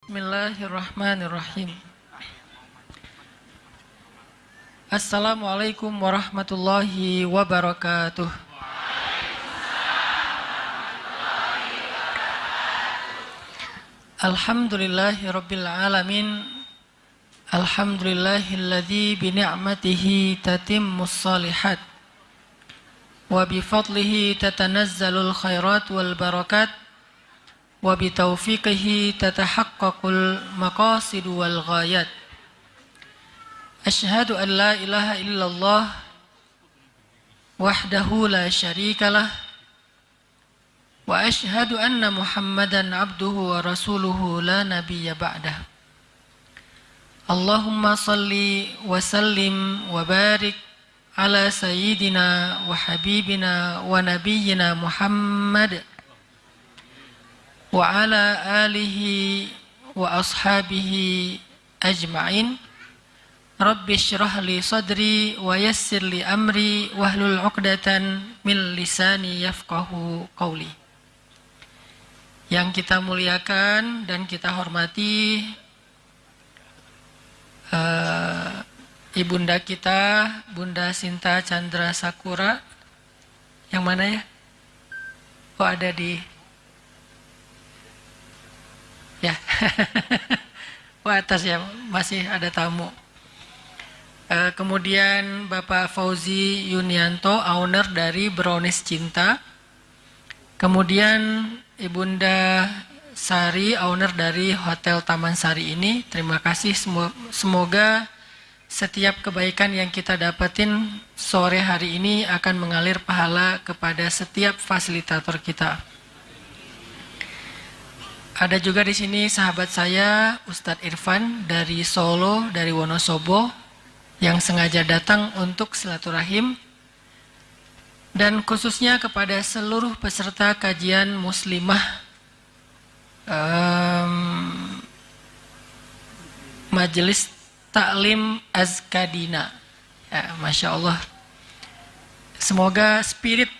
Bismillahirrahmanirrahim. Assalamualaikum warahmatullahi wabarakatuh. Alhamdulillahi rabbil alamin. Alhamdulillahilladzi bi ni'matihi tatimmus shalihat wa bi fadlihi tatanazzalul khairat wal barakat wa bi taufiqihi tatahaqqaqul maqasid wal ghayat. Asyhadu an la ilaha illallah wahdahu la syarikalah wa asyhadu anna Muhammadan abduhu wa rasuluhu la nabiyya ba'dah. Allahumma salli wa sallim wa barik ala sayyidina wa habibina wa nabiyyina Muhammad wa ala alihi wa ashabihi ajma'in. Rabbi syrah li sadri wa yassir li amri wahlul 'uqdatan min lisani yafqahu qawli. Yang kita muliakan dan kita hormati ibunda kita, Bunda Sinta Chandra Sakura. Yang mana ya? Oh, ada di ya. Wah, atas ya, masih ada tamu. Kemudian Bapak Fauzi Yunianto, owner dari Brownies Cinta. Kemudian Ibunda Sari, owner dari Hotel Taman Sari ini. Terima kasih, semoga setiap kebaikan yang kita dapatin sore hari ini akan mengalir pahala kepada setiap fasilitator kita. Ada juga di sini sahabat saya Ustadz Irfan dari Solo, dari Wonosobo, yang sengaja datang untuk silaturahim, dan khususnya kepada seluruh peserta kajian muslimah Majelis Taklim Azkadina. Ya, Masya Allah. Semoga spirit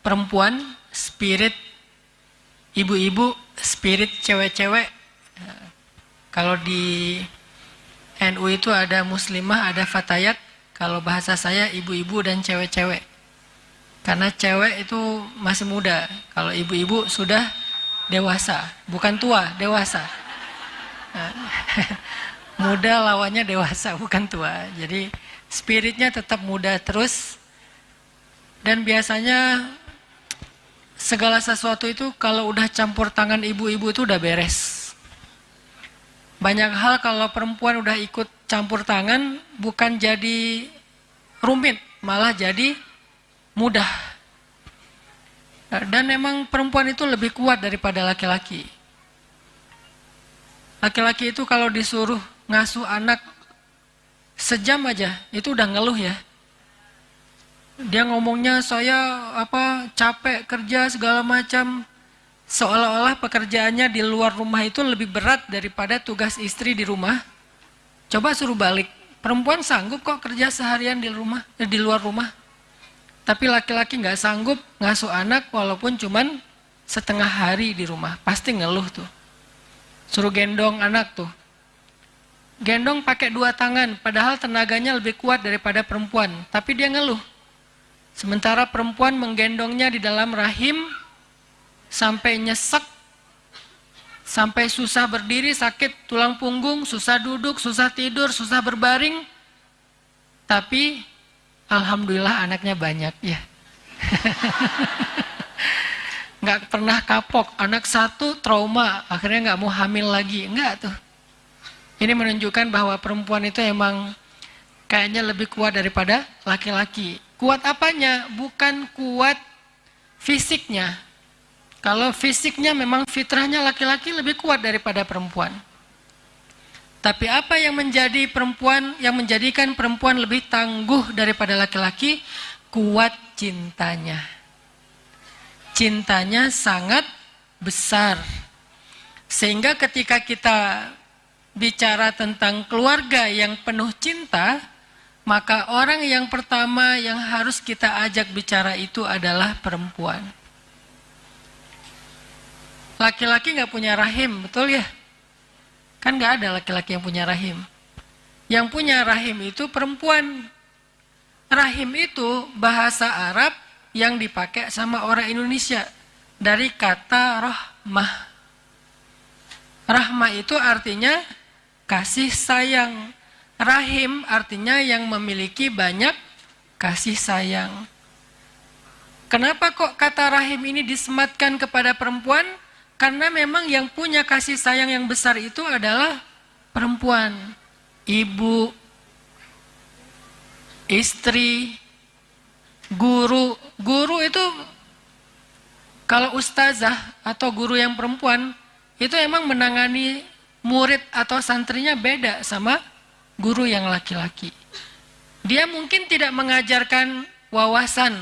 perempuan, spirit ibu-ibu, spirit cewek-cewek. Kalau di NU itu ada muslimah, ada fatayat. Kalau bahasa saya ibu-ibu dan cewek-cewek. Karena cewek itu masih muda. Kalau ibu-ibu sudah dewasa. Bukan tua, dewasa. Muda lawannya dewasa, bukan tua. Jadi spiritnya tetap muda terus. Dan biasanya segala sesuatu itu kalau udah campur tangan ibu-ibu itu udah beres. Banyak hal kalau perempuan udah ikut campur tangan bukan jadi rumit, malah jadi mudah. Dan memang perempuan itu lebih kuat daripada laki-laki. Laki-laki itu kalau disuruh ngasuh anak sejam aja itu udah ngeluh ya. Dia ngomongnya saya capek kerja segala macam, seolah-olah pekerjaannya di luar rumah itu lebih berat daripada tugas istri di rumah. Coba suruh balik, perempuan sanggup kok kerja seharian di luar rumah. Tapi laki-laki nggak sanggup ngasuh anak walaupun cuman setengah hari di rumah, pasti ngeluh tuh. Suruh gendong anak tuh, gendong pakai 2 tangan, padahal tenaganya lebih kuat daripada perempuan, tapi dia ngeluh. Sementara perempuan menggendongnya di dalam rahim sampai nyesek, sampai susah berdiri, sakit tulang punggung, susah duduk, susah tidur, susah berbaring. Tapi alhamdulillah anaknya banyak ya. Nggak pernah kapok, anak 1 trauma, akhirnya nggak mau hamil lagi, enggak tuh. Ini menunjukkan bahwa perempuan itu emang kayaknya lebih kuat daripada laki-laki. Kuat apanya? Bukan kuat fisiknya. Kalau fisiknya memang fitrahnya laki-laki lebih kuat daripada perempuan. Tapi apa yang menjadikan perempuan lebih tangguh daripada laki-laki? Kuat cintanya. Cintanya sangat besar. Sehingga ketika kita bicara tentang keluarga yang penuh cinta, maka orang yang pertama yang harus kita ajak bicara itu adalah perempuan. Laki-laki nggak punya rahim, betul ya? Kan nggak ada laki-laki yang punya rahim. Yang punya rahim itu perempuan. Rahim itu bahasa Arab yang dipakai sama orang Indonesia. Dari kata rahmah. Rahmah itu artinya kasih sayang. Rahim artinya yang memiliki banyak kasih sayang. Kenapa kok kata rahim ini disematkan kepada perempuan? Karena memang yang punya kasih sayang yang besar itu adalah perempuan. Ibu, istri, guru. Guru itu kalau ustazah atau guru yang perempuan itu emang menangani murid atau santrinya beda sama guru yang laki-laki. Dia mungkin tidak mengajarkan wawasan,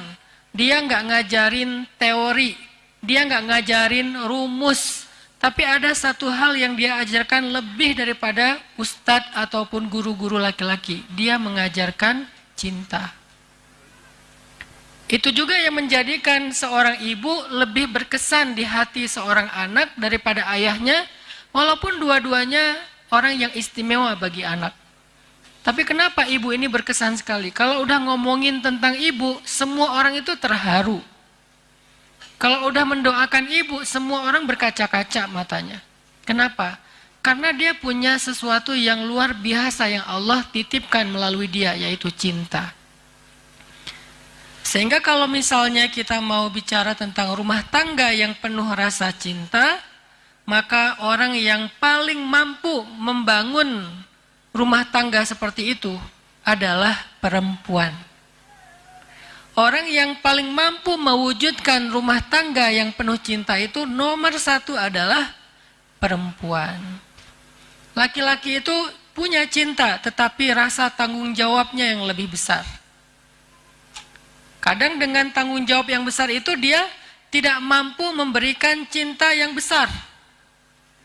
dia nggak ngajarin teori, dia nggak ngajarin rumus, tapi ada satu hal yang dia ajarkan lebih daripada ustadz ataupun guru-guru laki-laki. Dia mengajarkan cinta. Itu juga yang menjadikan seorang ibu lebih berkesan di hati seorang anak daripada ayahnya, walaupun dua-duanya orang yang istimewa bagi anak. Tapi kenapa ibu ini berkesan sekali? Kalau udah ngomongin tentang ibu, semua orang itu terharu. Kalau udah mendoakan ibu, semua orang berkaca-kaca matanya. Kenapa? Karena dia punya sesuatu yang luar biasa yang Allah titipkan melalui dia, yaitu cinta. Sehingga kalau misalnya kita mau bicara tentang rumah tangga yang penuh rasa cinta, maka orang yang paling mampu membangun rumah tangga seperti itu adalah perempuan. Orang yang paling mampu mewujudkan rumah tangga yang penuh cinta itu nomor satu adalah perempuan. Laki-laki itu punya cinta, tetapi rasa tanggung jawabnya yang lebih besar. Kadang dengan tanggung jawab yang besar itu dia tidak mampu memberikan cinta yang besar,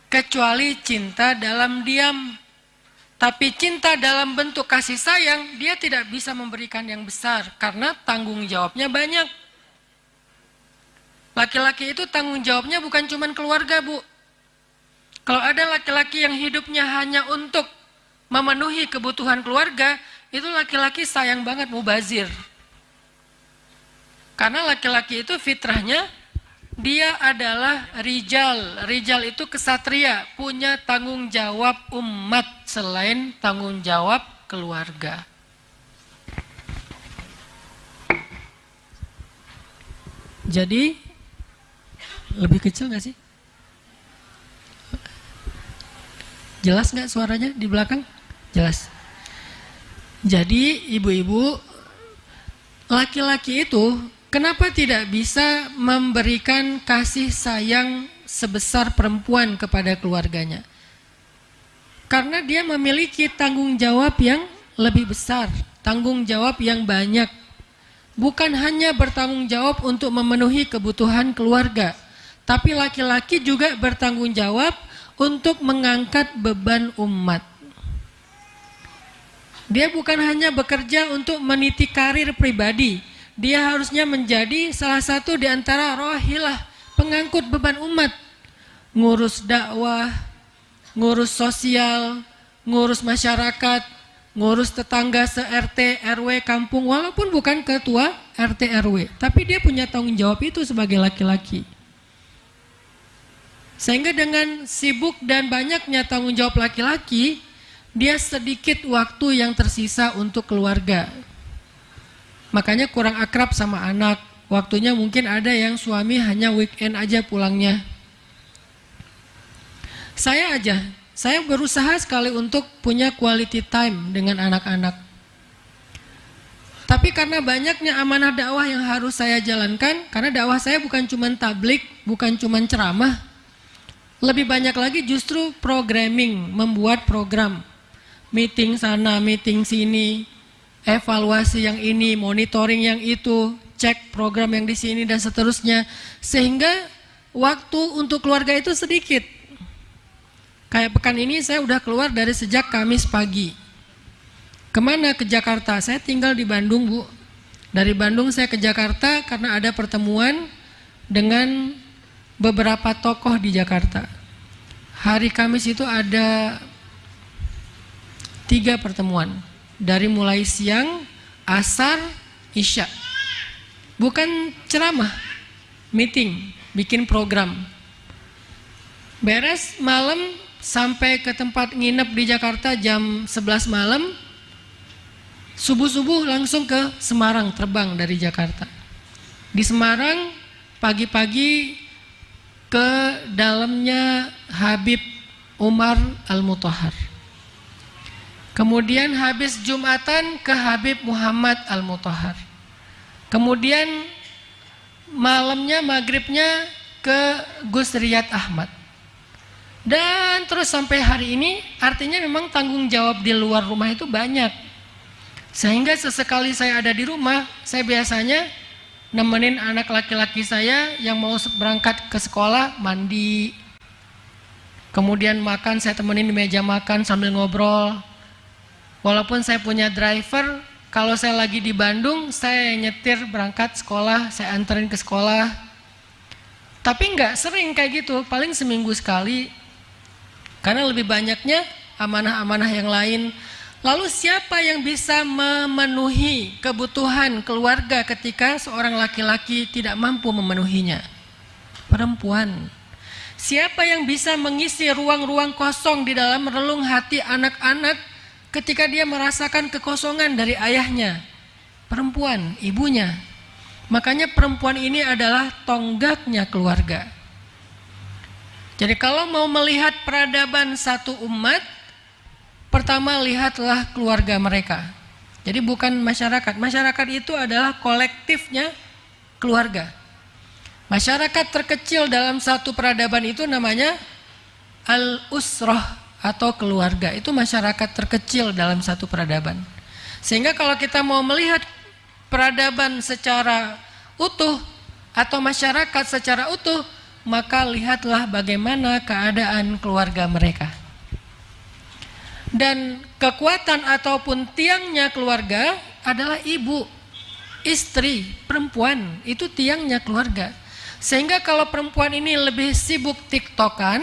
kecuali cinta dalam diam. Tapi cinta dalam bentuk kasih sayang, dia tidak bisa memberikan yang besar karena tanggung jawabnya banyak. Laki-laki itu tanggung jawabnya bukan cuma keluarga, Bu. Kalau ada laki-laki yang hidupnya hanya untuk memenuhi kebutuhan keluarga, itu laki-laki sayang banget, mubazir. Karena laki-laki itu fitrahnya dia adalah rijal. Rijal itu kesatria, punya tanggung jawab umat selain tanggung jawab keluarga. Jadi, lebih kecil nggak sih? Jelas nggak suaranya di belakang? Jelas. Jadi, ibu-ibu, laki-laki itu kenapa tidak bisa memberikan kasih sayang sebesar perempuan kepada keluarganya? Karena dia memiliki tanggung jawab yang lebih besar, tanggung jawab yang banyak. Bukan hanya bertanggung jawab untuk memenuhi kebutuhan keluarga, tapi laki-laki juga bertanggung jawab untuk mengangkat beban umat. Dia bukan hanya bekerja untuk meniti karir pribadi, dia harusnya menjadi salah satu di antara rohilah pengangkut beban umat. Ngurus dakwah, ngurus sosial, ngurus masyarakat, ngurus tetangga se-RT, RW, kampung, walaupun bukan ketua RT, RW. Tapi dia punya tanggung jawab itu sebagai laki-laki. Sehingga dengan sibuk dan banyaknya tanggung jawab laki-laki, dia sedikit waktu yang tersisa untuk keluarga. Makanya kurang akrab sama anak. Waktunya mungkin ada yang suami hanya weekend aja pulangnya. Saya berusaha sekali untuk punya quality time dengan anak-anak. Tapi karena banyaknya amanah dakwah yang harus saya jalankan, karena dakwah saya bukan cuma tablik, bukan cuma ceramah, lebih banyak lagi justru programming, membuat program. Meeting sana, meeting sini, evaluasi yang ini, monitoring yang itu, cek program yang di sini dan seterusnya, sehingga waktu untuk keluarga itu sedikit. Kayak pekan ini saya udah keluar dari sejak Kamis pagi. Kemana? Ke Jakarta. Saya tinggal di Bandung, Bu. Dari Bandung saya ke Jakarta karena ada pertemuan dengan beberapa tokoh di Jakarta. Hari Kamis itu ada 3 pertemuan. Dari mulai siang, asar, isya. Bukan ceramah, meeting, bikin program. Beres malam sampai ke tempat nginep di Jakarta jam 11 malam. Subuh-subuh langsung ke Semarang, terbang dari Jakarta. Di Semarang pagi-pagi ke dalamnya Habib Umar Al-Mutahhar. Kemudian habis Jumatan ke Habib Muhammad Al-Mutahhar. Kemudian malamnya, maghribnya ke Gus Riyad Ahmad. Dan terus sampai hari ini, artinya memang tanggung jawab di luar rumah itu banyak. Sehingga sesekali saya ada di rumah, saya biasanya nemenin anak laki-laki saya yang mau berangkat ke sekolah, mandi. Kemudian makan, saya temenin di meja makan sambil ngobrol. Walaupun saya punya driver, kalau saya lagi di Bandung, saya nyetir berangkat sekolah, saya anterin ke sekolah. Tapi nggak sering kayak gitu, paling seminggu sekali. Karena lebih banyaknya amanah-amanah yang lain. Lalu siapa yang bisa memenuhi kebutuhan keluarga ketika seorang laki-laki tidak mampu memenuhinya? Perempuan. Siapa yang bisa mengisi ruang-ruang kosong di dalam relung hati anak-anak ketika dia merasakan kekosongan dari ayahnya? Perempuan, ibunya. Makanya perempuan ini adalah tonggaknya keluarga. Jadi kalau mau melihat peradaban satu umat, pertama lihatlah keluarga mereka. Jadi bukan masyarakat. Masyarakat itu adalah kolektifnya keluarga. Masyarakat terkecil dalam satu peradaban itu namanya al-usrah atau keluarga. Itu masyarakat terkecil dalam satu peradaban. Sehingga kalau kita mau melihat peradaban secara utuh atau masyarakat secara utuh, maka lihatlah bagaimana keadaan keluarga mereka. Dan kekuatan ataupun tiangnya keluarga adalah ibu, istri, perempuan. Itu tiangnya keluarga. Sehingga kalau perempuan ini lebih sibuk tiktokan,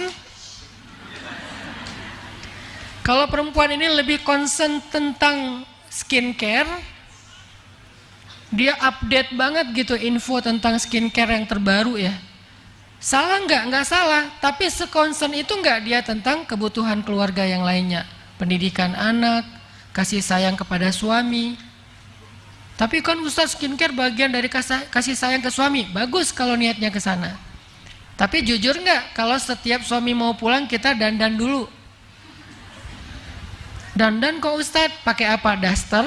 kalau perempuan ini lebih concern tentang skincare, dia update banget gitu info tentang skincare yang terbaru ya. Salah nggak? Nggak salah. Tapi sekonsen itu nggak dia tentang kebutuhan keluarga yang lainnya. Pendidikan anak, kasih sayang kepada suami. Tapi kan Ustaz, skincare bagian dari kasih sayang ke suami. Bagus kalau niatnya ke sana. Tapi jujur nggak, kalau setiap suami mau pulang kita dandan dulu. Dandan kok Ustaz? Pakai apa? Daster?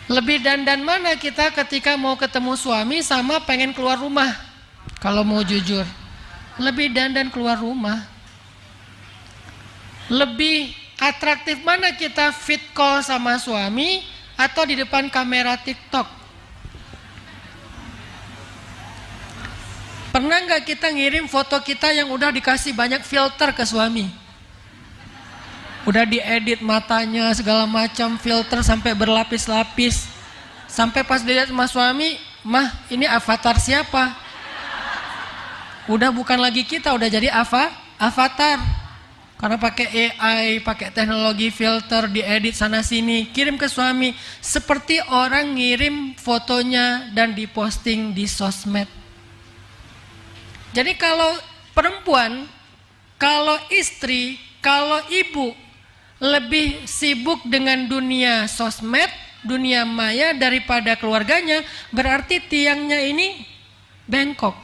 Lebih dandan mana kita ketika mau ketemu suami sama pengen keluar rumah? Kalau mau jujur, lebih dandan keluar rumah. Lebih atraktif mana kita fit call sama suami atau di depan kamera TikTok? Pernah nggak kita ngirim foto kita yang udah dikasih banyak filter ke suami? Udah diedit matanya segala macam, filter sampai berlapis-lapis. Sampai pas dilihat sama suami, mah ini avatar siapa? Udah bukan lagi kita, udah jadi avatar. Karena pakai AI, pakai teknologi filter, diedit sana sini, kirim ke suami. Seperti orang ngirim fotonya dan diposting di sosmed. Jadi kalau perempuan, kalau istri, kalau ibu lebih sibuk dengan dunia sosmed, dunia maya daripada keluarganya, berarti tiangnya ini bengkok.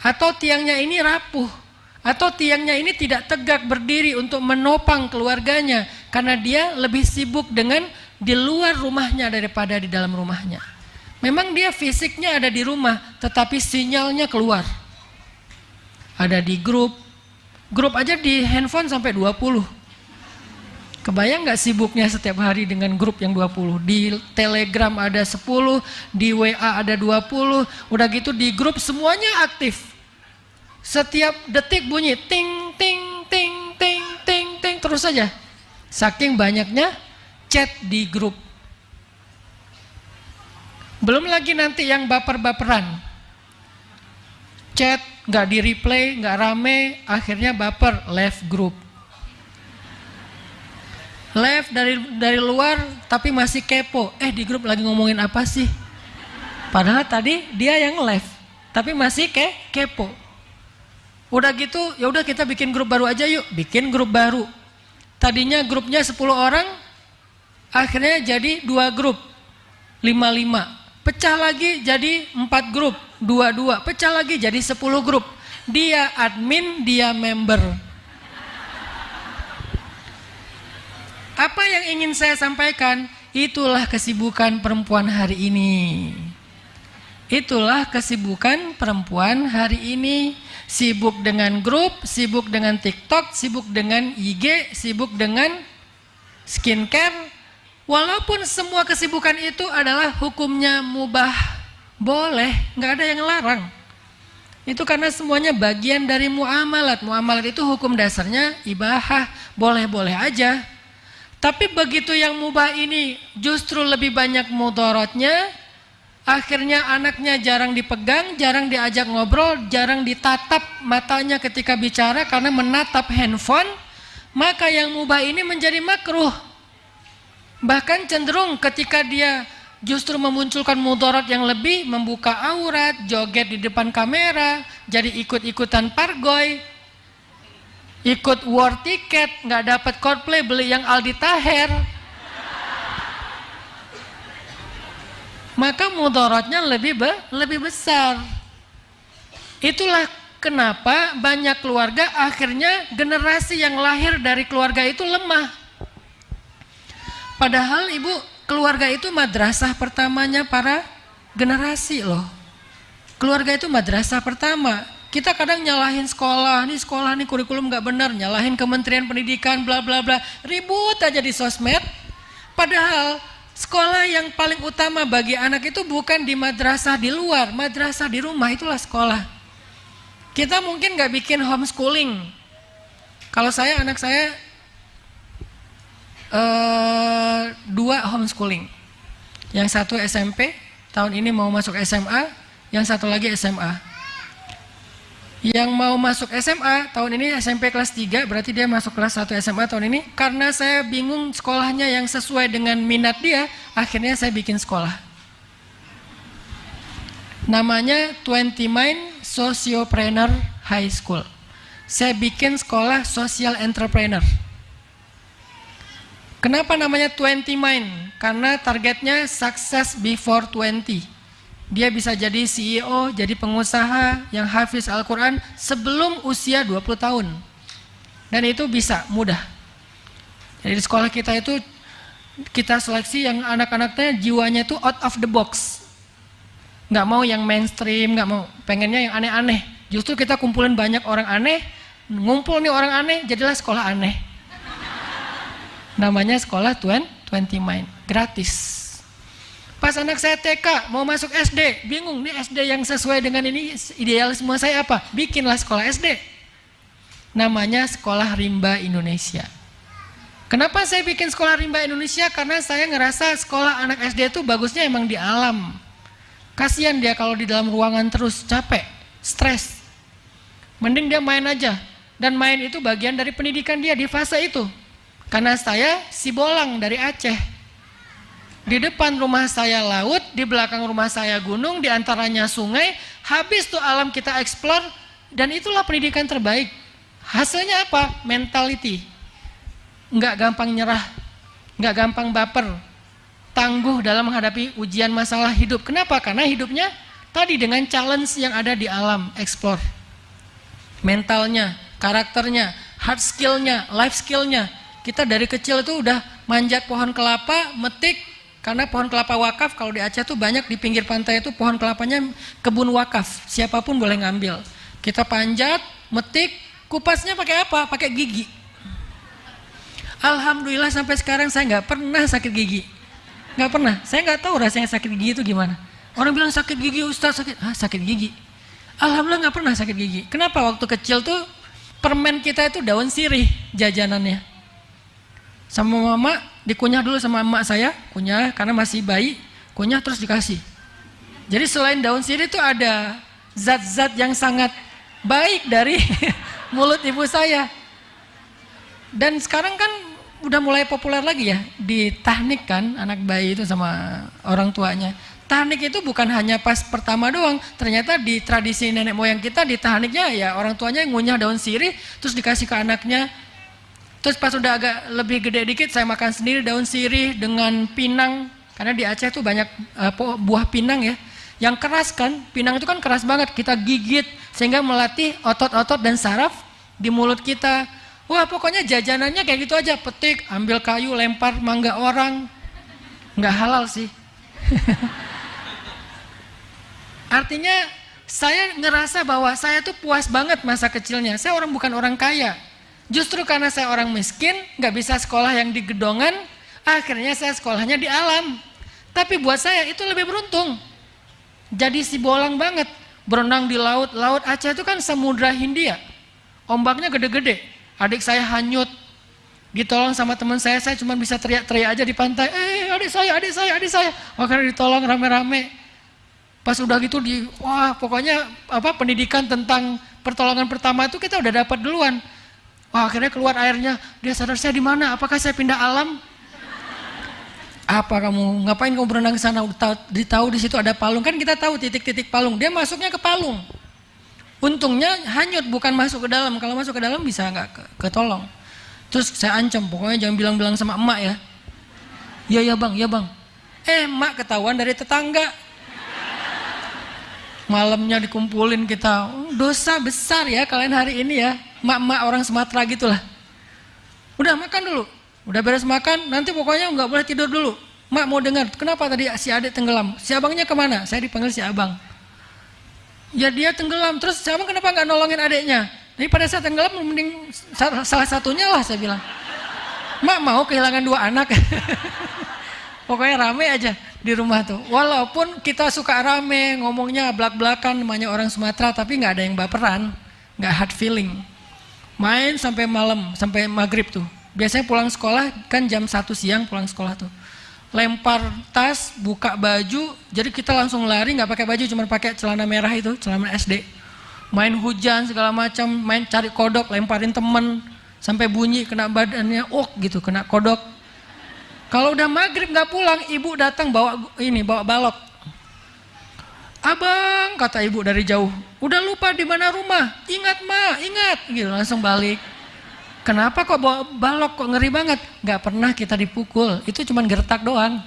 Atau tiangnya ini rapuh. Atau tiangnya ini tidak tegak berdiri untuk menopang keluarganya karena dia lebih sibuk dengan di luar rumahnya daripada di dalam rumahnya. Memang dia fisiknya ada di rumah, tetapi sinyalnya keluar. Ada di grup aja di handphone sampai 20. Kebayang nggak sibuknya setiap hari dengan grup yang 20? Di Telegram ada 10, di WA ada 20, udah gitu di grup semuanya aktif. Setiap detik bunyi ting ting ting ting ting ting terus saja. Saking banyaknya chat di grup. Belum lagi nanti yang baper-baperan. Chat nggak di replay, nggak rame, akhirnya baper, left group. Left dari luar tapi masih kepo. Di grup lagi ngomongin apa sih? Padahal tadi dia yang left, tapi masih kepo. Udah gitu, ya udah kita bikin grup baru aja yuk. Bikin grup baru. Tadinya grupnya 10 orang, akhirnya jadi 2 grup, 5-5. Pecah lagi jadi 4 grup, 2-2. Pecah lagi jadi 10 grup. Dia admin, dia member. Apa yang ingin saya sampaikan? Itulah kesibukan perempuan hari ini. Itulah kesibukan perempuan hari ini. Sibuk dengan grup, sibuk dengan TikTok, sibuk dengan IG, sibuk dengan skincare. Walaupun semua kesibukan itu adalah hukumnya mubah, boleh, nggak ada yang larang. Itu karena semuanya bagian dari muamalat. Muamalat itu hukum dasarnya ibahah, boleh-boleh aja. Tapi begitu yang mubah ini justru lebih banyak mudaratnya, akhirnya anaknya jarang dipegang, jarang diajak ngobrol, jarang ditatap matanya ketika bicara karena menatap handphone, maka yang mubah ini menjadi makruh. Bahkan cenderung ketika dia justru memunculkan mudarat yang lebih, membuka aurat, joget di depan kamera, jadi ikut-ikutan pargoy, ikut war tiket, nggak dapat Coldplay, beli yang Aldi Taher, maka mudaratnya lebih besar. Itulah kenapa banyak keluarga akhirnya generasi yang lahir dari keluarga itu lemah. Padahal ibu, keluarga itu madrasah pertamanya para generasi loh. Keluarga itu madrasah pertama. Kita kadang nyalahin sekolah nih kurikulum nggak benar, nyalahin Kementerian Pendidikan, bla bla bla, ribut aja di sosmed. Padahal sekolah yang paling utama bagi anak itu bukan di madrasah di luar, madrasah di rumah, itulah sekolah. Kita mungkin nggak bikin homeschooling. Kalau saya, anak saya 2 homeschooling. Yang satu SMP, tahun ini mau masuk SMA, yang satu lagi SMA. Yang mau masuk SMA tahun ini SMP kelas 3, berarti dia masuk kelas 1 SMA tahun ini. Karena saya bingung sekolahnya yang sesuai dengan minat dia, akhirnya saya bikin sekolah. Namanya 20 Mind Sociopreneur High School. Saya bikin sekolah social entrepreneur. Kenapa namanya 20 Mind? Karena targetnya success before 20. Dia bisa jadi CEO, jadi pengusaha yang hafiz Al-Quran sebelum usia 20 tahun. Dan itu bisa, mudah. Jadi di sekolah kita itu, kita seleksi yang anak-anaknya jiwanya itu out of the box. Nggak mau yang mainstream, nggak mau, pengennya yang aneh-aneh. Justru kita kumpulin banyak orang aneh, ngumpul nih orang aneh, jadilah sekolah aneh. Namanya sekolah 20 Mind, gratis. Pas anak saya TK mau masuk SD, bingung nih SD yang sesuai dengan ini idealisme saya apa? Bikinlah sekolah SD. Namanya Sekolah Rimba Indonesia. Kenapa saya bikin Sekolah Rimba Indonesia? Karena saya ngerasa sekolah anak SD itu bagusnya emang di alam. Kasihan dia kalau di dalam ruangan terus, capek, stres. Mending dia main aja. Dan main itu bagian dari pendidikan dia di fase itu. Karena saya si Bolang dari Aceh. Di depan rumah saya laut, di belakang rumah saya gunung, di antaranya sungai. Habis tuh alam kita explore, dan itulah pendidikan terbaik. Hasilnya apa? Mentality. Nggak gampang nyerah, nggak gampang baper, tangguh dalam menghadapi ujian masalah hidup. Kenapa? Karena hidupnya tadi dengan challenge yang ada di alam, explore. Mentalnya, karakternya, hard skillnya, life skillnya. Kita dari kecil tuh udah manjat pohon kelapa, metik. Karena pohon kelapa wakaf, kalau di Aceh tuh banyak di pinggir pantai itu pohon kelapanya kebun wakaf, siapapun boleh ngambil. Kita panjat, metik, kupasnya pakai apa? Pakai gigi. Alhamdulillah sampai sekarang saya nggak pernah sakit gigi, nggak pernah. Saya nggak tahu rasanya sakit gigi itu gimana. Orang bilang sakit gigi Ustaz, sakit gigi. Alhamdulillah nggak pernah sakit gigi. Kenapa? Waktu kecil tuh permen kita itu daun sirih jajanannya. Sama mama dikunyah dulu sama emak saya, kunyah karena masih bayi, kunyah terus dikasih. Jadi selain daun sirih itu ada zat-zat yang sangat baik dari mulut ibu saya. Dan sekarang kan udah mulai populer lagi ya, di tahnik kan anak bayi itu sama orang tuanya. Tahnik itu bukan hanya pas pertama doang, ternyata di tradisi nenek moyang kita di tahniknya ya orang tuanya ngunyah daun sirih terus dikasih ke anaknya. Terus pas udah agak lebih gede dikit saya makan sendiri daun sirih dengan pinang, karena di Aceh tuh banyak buah pinang ya, yang keras kan, pinang itu kan keras banget, kita gigit sehingga melatih otot-otot dan saraf di mulut kita. Wah pokoknya jajanannya kayak gitu aja, petik, ambil kayu, lempar mangga orang, nggak halal sih. Artinya saya ngerasa bahwa saya tuh puas banget masa kecilnya. Saya bukan orang kaya. Justru karena saya orang miskin, nggak bisa sekolah yang di gedongan, akhirnya saya sekolahnya di alam. Tapi buat saya itu lebih beruntung. Jadi si bolang banget, berenang di laut. Laut Aceh itu kan Samudra Hindia, ombaknya gede-gede. Adik saya hanyut, ditolong sama teman saya cuma bisa teriak-teriak aja di pantai. Adik saya. Makanya ditolong rame-rame. Pas udah gitu wah pokoknya pendidikan tentang pertolongan pertama itu kita udah dapat duluan. Wah akhirnya keluar airnya, dia sadar saya di mana? Apakah saya pindah alam? Apa kamu ngapain kamu berenang ke sana? Tahu di situ ada palung, kan kita tahu titik-titik palung. Dia masuknya ke palung. Untungnya hanyut, bukan masuk ke dalam. Kalau masuk ke dalam bisa nggak ketolong. Terus saya ancam, pokoknya jangan bilang-bilang sama emak ya. Ya bang. Emak ketahuan dari tetangga. Malamnya dikumpulin kita, dosa besar ya kalian hari ini ya, mak-mak orang Sumatera gitulah. Udah makan dulu, udah beres makan, nanti pokoknya nggak boleh tidur dulu. Mak mau dengar, kenapa tadi si adik tenggelam? Si abangnya kemana? Saya dipanggil si abang. Ya dia tenggelam, terus si abang kenapa nggak nolongin adiknya? Jadi pada saat tenggelam, mending salah satunya lah saya bilang. Mak mau kehilangan 2 anak. Pokoknya rame aja di rumah tuh. Walaupun kita suka rame, ngomongnya belak-belakan, namanya orang Sumatera, tapi nggak ada yang baperan, nggak hard feeling. Main sampai malam, sampai maghrib tuh. Biasanya pulang sekolah kan jam 1 siang pulang sekolah tuh. Lempar tas, buka baju, jadi kita langsung lari, nggak pakai baju, cuma pakai celana merah itu, celana SD. Main hujan segala macam, main cari kodok, lemparin temen, sampai bunyi kena badannya, gitu, kena kodok. Kalau udah maghrib nggak pulang, ibu datang bawa balok. Abang, kata ibu dari jauh, udah lupa di mana rumah? Ingat ma, ingat, gitu langsung balik. Kenapa kok bawa balok, kok ngeri banget? Nggak pernah kita dipukul, itu cuma gertak doang.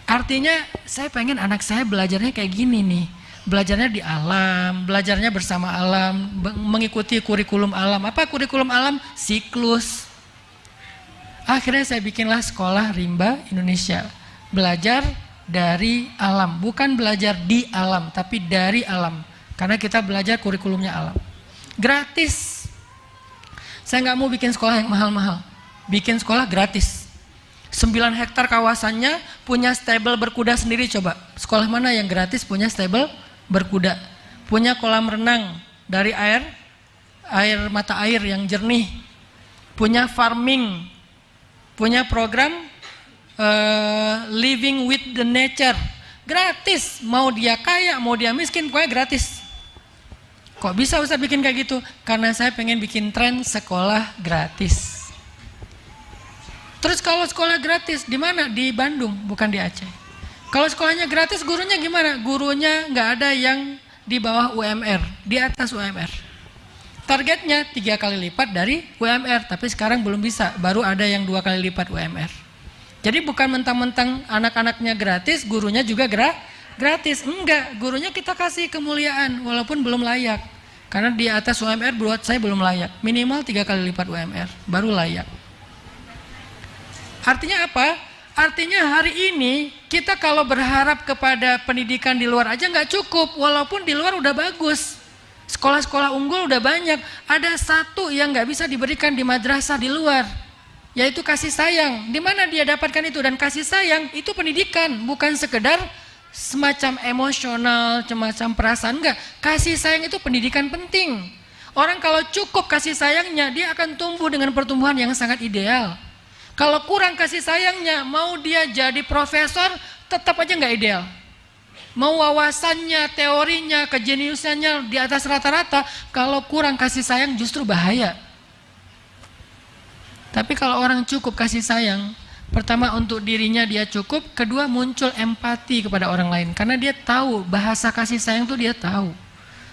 Artinya saya pengen anak saya belajarnya kayak gini nih, belajarnya di alam, belajarnya bersama alam, mengikuti kurikulum alam. Apa kurikulum alam? Siklus. Akhirnya saya bikinlah sekolah rimba Indonesia. Belajar dari alam, bukan belajar di alam, tapi dari alam. Karena kita belajar kurikulumnya alam. Gratis. Saya nggak mau bikin sekolah yang mahal-mahal. Bikin sekolah gratis. 9 hektar kawasannya punya stable berkuda sendiri coba. Sekolah mana yang gratis punya stable berkuda? Punya kolam renang dari mata air yang jernih. Punya farming. Punya program living with the nature, gratis. Mau dia kaya, mau dia miskin, pokoknya gratis. Kok bisa Ustaz bikin kayak gitu? Karena saya pengen bikin tren sekolah gratis. Terus kalau sekolah gratis di mana? Di Bandung, bukan di Aceh. Kalau sekolahnya gratis, gurunya gimana? Gurunya nggak ada yang di bawah UMR, di atas UMR. Targetnya 3 kali lipat dari UMR, tapi sekarang belum bisa, baru ada yang 2 kali lipat UMR. Jadi bukan mentang-mentang anak-anaknya gratis, gurunya juga gratis. Enggak, gurunya kita kasih kemuliaan walaupun belum layak. Karena di atas UMR buat saya belum layak, minimal 3 kali lipat UMR, baru layak. Artinya apa? Artinya hari ini kita kalau berharap kepada pendidikan di luar aja nggak cukup, walaupun di luar udah bagus. Sekolah-sekolah unggul udah banyak. Ada satu yang nggak bisa diberikan di madrasah di luar, yaitu kasih sayang. Di mana dia dapatkan itu? Dan kasih sayang itu pendidikan, bukan sekedar semacam emosional, semacam perasaan. Enggak. Kasih sayang itu pendidikan penting. Orang kalau cukup kasih sayangnya, dia akan tumbuh dengan pertumbuhan yang sangat ideal. Kalau kurang kasih sayangnya, mau dia jadi profesor, tetap aja nggak ideal. Mau wawasannya, teorinya, kejeniusannya di atas rata-rata, kalau kurang kasih sayang justru bahaya. Tapi kalau orang cukup kasih sayang, pertama untuk dirinya dia cukup, kedua muncul empati kepada orang lain. Karena dia tahu, bahasa kasih sayang itu dia tahu.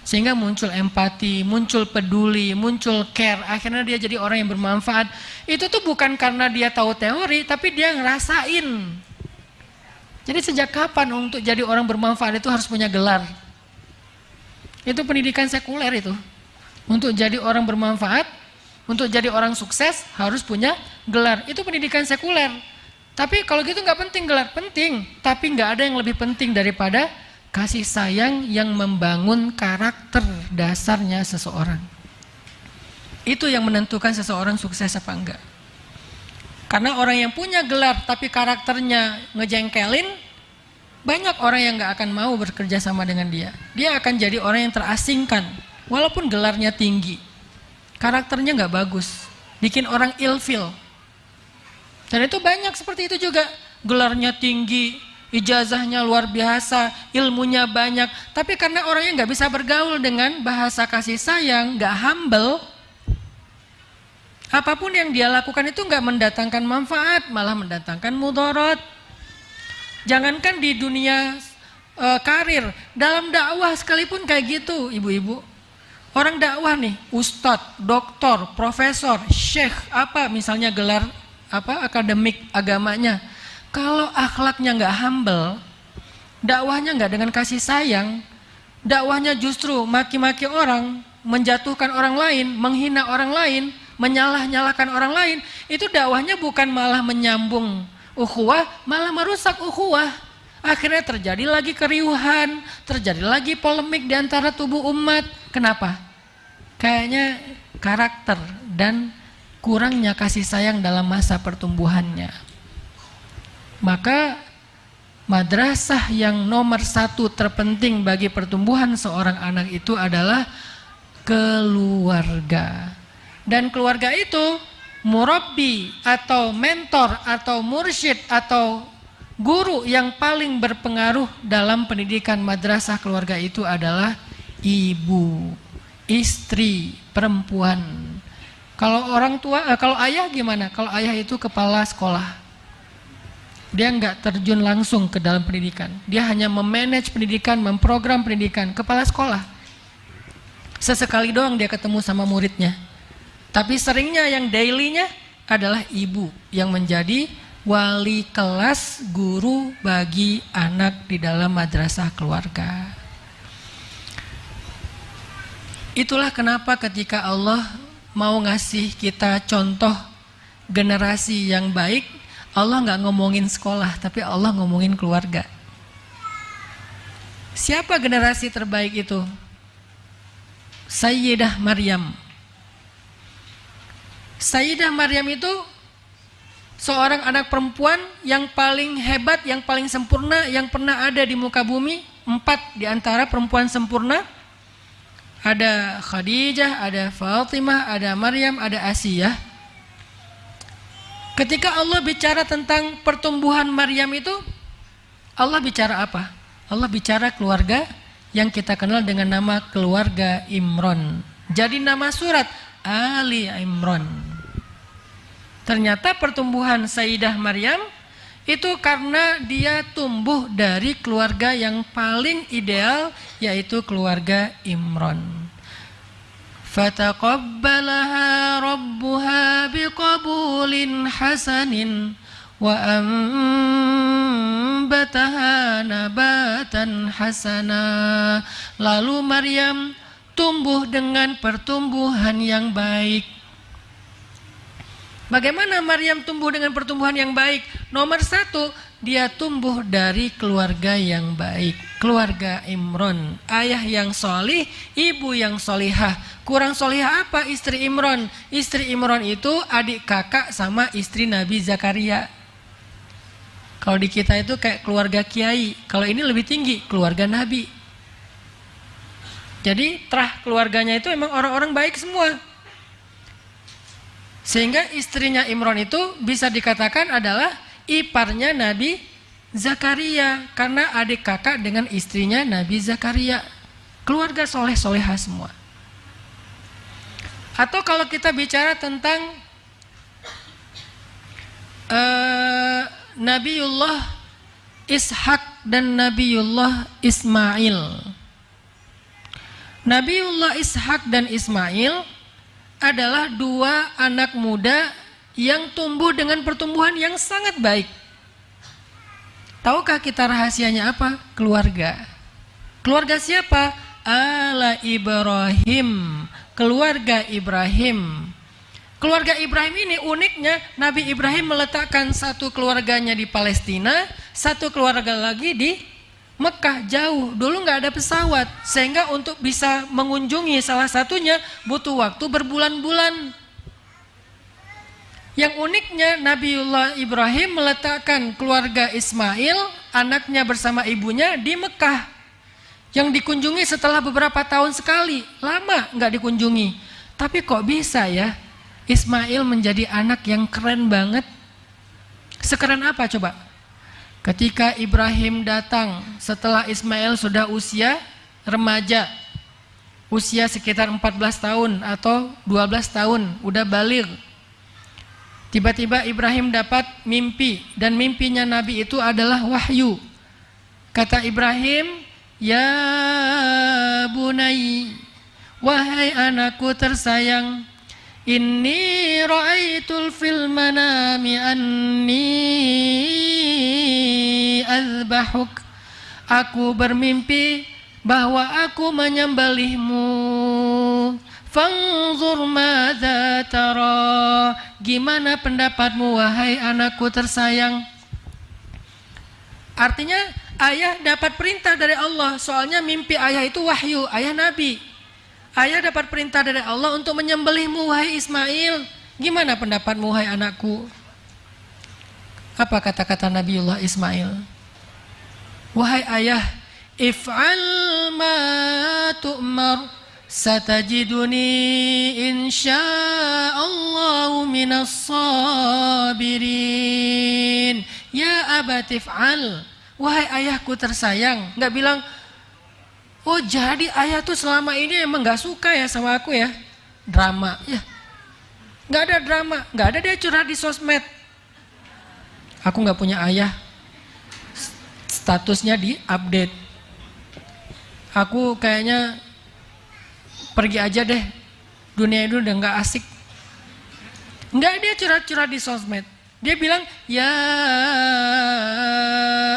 Sehingga muncul empati, muncul peduli, muncul care. Akhirnya dia jadi orang yang bermanfaat. Itu tuh bukan karena dia tahu teori, tapi dia ngerasain. Jadi sejak kapan untuk jadi orang bermanfaat itu harus punya gelar? Itu pendidikan sekuler itu. Untuk jadi orang bermanfaat, untuk jadi orang sukses harus punya gelar. Itu pendidikan sekuler. Tapi kalau gitu nggak penting gelar, penting. Tapi nggak ada yang lebih penting daripada kasih sayang yang membangun karakter dasarnya seseorang. Itu yang menentukan seseorang sukses apa enggak. Karena orang yang punya gelar tapi karakternya ngejengkelin, banyak orang yang gak akan mau bekerja sama dengan dia. Dia akan jadi orang yang terasingkan, walaupun gelarnya tinggi. Karakternya gak bagus, bikin orang ilfil. Dan itu banyak seperti itu juga. Gelarnya tinggi, ijazahnya luar biasa, ilmunya banyak. Tapi karena orangnya gak bisa bergaul dengan bahasa kasih sayang, gak humble, apapun yang dia lakukan itu nggak mendatangkan manfaat, malah mendatangkan mudarat. Jangankan di dunia karir, dalam dakwah sekalipun kayak gitu, ibu-ibu. Orang dakwah nih, ustadz, doktor, profesor, syekh, apa misalnya gelar apa akademik agamanya. Kalau akhlaknya nggak humble, dakwahnya nggak dengan kasih sayang, dakwahnya justru maki-maki orang, menjatuhkan orang lain, menghina orang lain, menyalah-nyalahkan orang lain, itu dakwahnya bukan malah menyambung ukhuwah, malah merusak ukhuwah. Akhirnya terjadi lagi keriuhan, terjadi lagi polemik di antara tubuh umat. Kenapa? Kayaknya karakter dan kurangnya kasih sayang dalam masa pertumbuhannya. Maka madrasah yang nomor satu terpenting bagi pertumbuhan seorang anak itu adalah keluarga. Dan keluarga itu murabbi atau mentor atau mursyid atau guru yang paling berpengaruh dalam pendidikan madrasah keluarga itu adalah ibu, istri, perempuan. Kalau orang tua, kalau ayah gimana? Kalau ayah itu kepala sekolah. Dia nggak terjun langsung ke dalam pendidikan. Dia hanya memanage pendidikan, memprogram pendidikan, kepala sekolah. Sesekali doang dia ketemu sama muridnya. Tapi seringnya yang dailynya adalah ibu yang menjadi wali kelas guru bagi anak di dalam madrasah keluarga. Itulah kenapa ketika Allah mau ngasih kita contoh generasi yang baik, Allah nggak ngomongin sekolah, tapi Allah ngomongin keluarga. Siapa generasi terbaik itu? Sayyidah Maryam. Sayyidah Maryam itu seorang anak perempuan yang paling hebat, yang paling sempurna yang pernah ada di muka bumi. 4 di antara perempuan sempurna. Ada Khadijah, ada Fatimah, ada Maryam, ada Asiyah. Ketika Allah bicara tentang pertumbuhan Maryam itu, Allah bicara apa? Allah bicara keluarga yang kita kenal dengan nama keluarga Imran. Jadi nama surat Ali Imran. Ternyata pertumbuhan Sayyidah Maryam itu karena dia tumbuh dari keluarga yang paling ideal, yaitu keluarga Imran. Fataqabbalaha rabbuha biqabulin hasanin wa ambataha nabatan hasana. Lalu Maryam tumbuh dengan pertumbuhan yang baik. Bagaimana Maryam tumbuh dengan pertumbuhan yang baik? Nomor 1, dia tumbuh dari keluarga yang baik. Keluarga Imran, ayah yang solih, ibu yang solihah. Kurang solihah apa istri Imran? Istri Imran itu adik kakak sama istri Nabi Zakaria. Kalau di kita itu kayak keluarga kiai. Kalau ini lebih tinggi, keluarga Nabi. Jadi terah keluarganya itu memang orang-orang baik semua. Sehingga istrinya Imran itu bisa dikatakan adalah iparnya Nabi Zakaria, karena adik kakak dengan istrinya Nabi Zakaria. Keluarga soleh-solehah semua. Atau kalau kita bicara tentang Nabiullah Ishak dan Nabiullah Ismail. Nabiullah Ishak dan Ismail adalah dua anak muda yang tumbuh dengan pertumbuhan yang sangat baik. Tahukah kita rahasianya apa? Keluarga. Keluarga siapa? Ala Ibrahim. Keluarga Ibrahim. Keluarga Ibrahim ini uniknya, Nabi Ibrahim meletakkan satu keluarganya di Palestina, satu keluarga lagi di Mekah, jauh. Dulu nggak ada pesawat, sehingga untuk bisa mengunjungi salah satunya butuh waktu berbulan-bulan. Yang uniknya, Nabiullah Ibrahim meletakkan keluarga Ismail, anaknya bersama ibunya di Mekah, yang dikunjungi setelah beberapa tahun sekali. Lama nggak dikunjungi. Tapi kok bisa ya Ismail menjadi anak yang keren banget? Sekeren apa coba? Ketika Ibrahim datang setelah Ismail sudah usia remaja, usia sekitar 14 tahun atau 12 tahun, udah baligh. Tiba-tiba Ibrahim dapat mimpi, dan mimpinya Nabi itu adalah wahyu. Kata Ibrahim, "Ya bunai, wahai anakku tersayang, inni ra'aitul fil manami anni azbahuk." Aku bermimpi bahwa aku menyembelihmu. Fanzur madza tara. Gimana pendapatmu wahai anakku tersayang? Artinya ayah dapat perintah dari Allah. Soalnya mimpi ayah itu wahyu, ayah Nabi. Ayah dapat perintah dari Allah untuk menyembelihmu wahai Ismail. Gimana pendapatmu wahai anakku? Apa kata-kata Nabiullah Ismail? Wahai ayah, if'al ma tu'mar, satajiduni insya'allahu minas sabirin. Ya abati if'al. Wahai ayahku tersayang. Nggak bilang, oh jadi ayah tuh selama ini emang gak suka ya sama aku ya. Drama ya. Gak ada drama. Gak ada dia curhat di sosmed. Aku gak punya ayah. Statusnya di update. Aku kayaknya pergi aja deh. Dunia itu udah gak asik. Gak, dia curhat-curhat di sosmed. Dia bilang, ya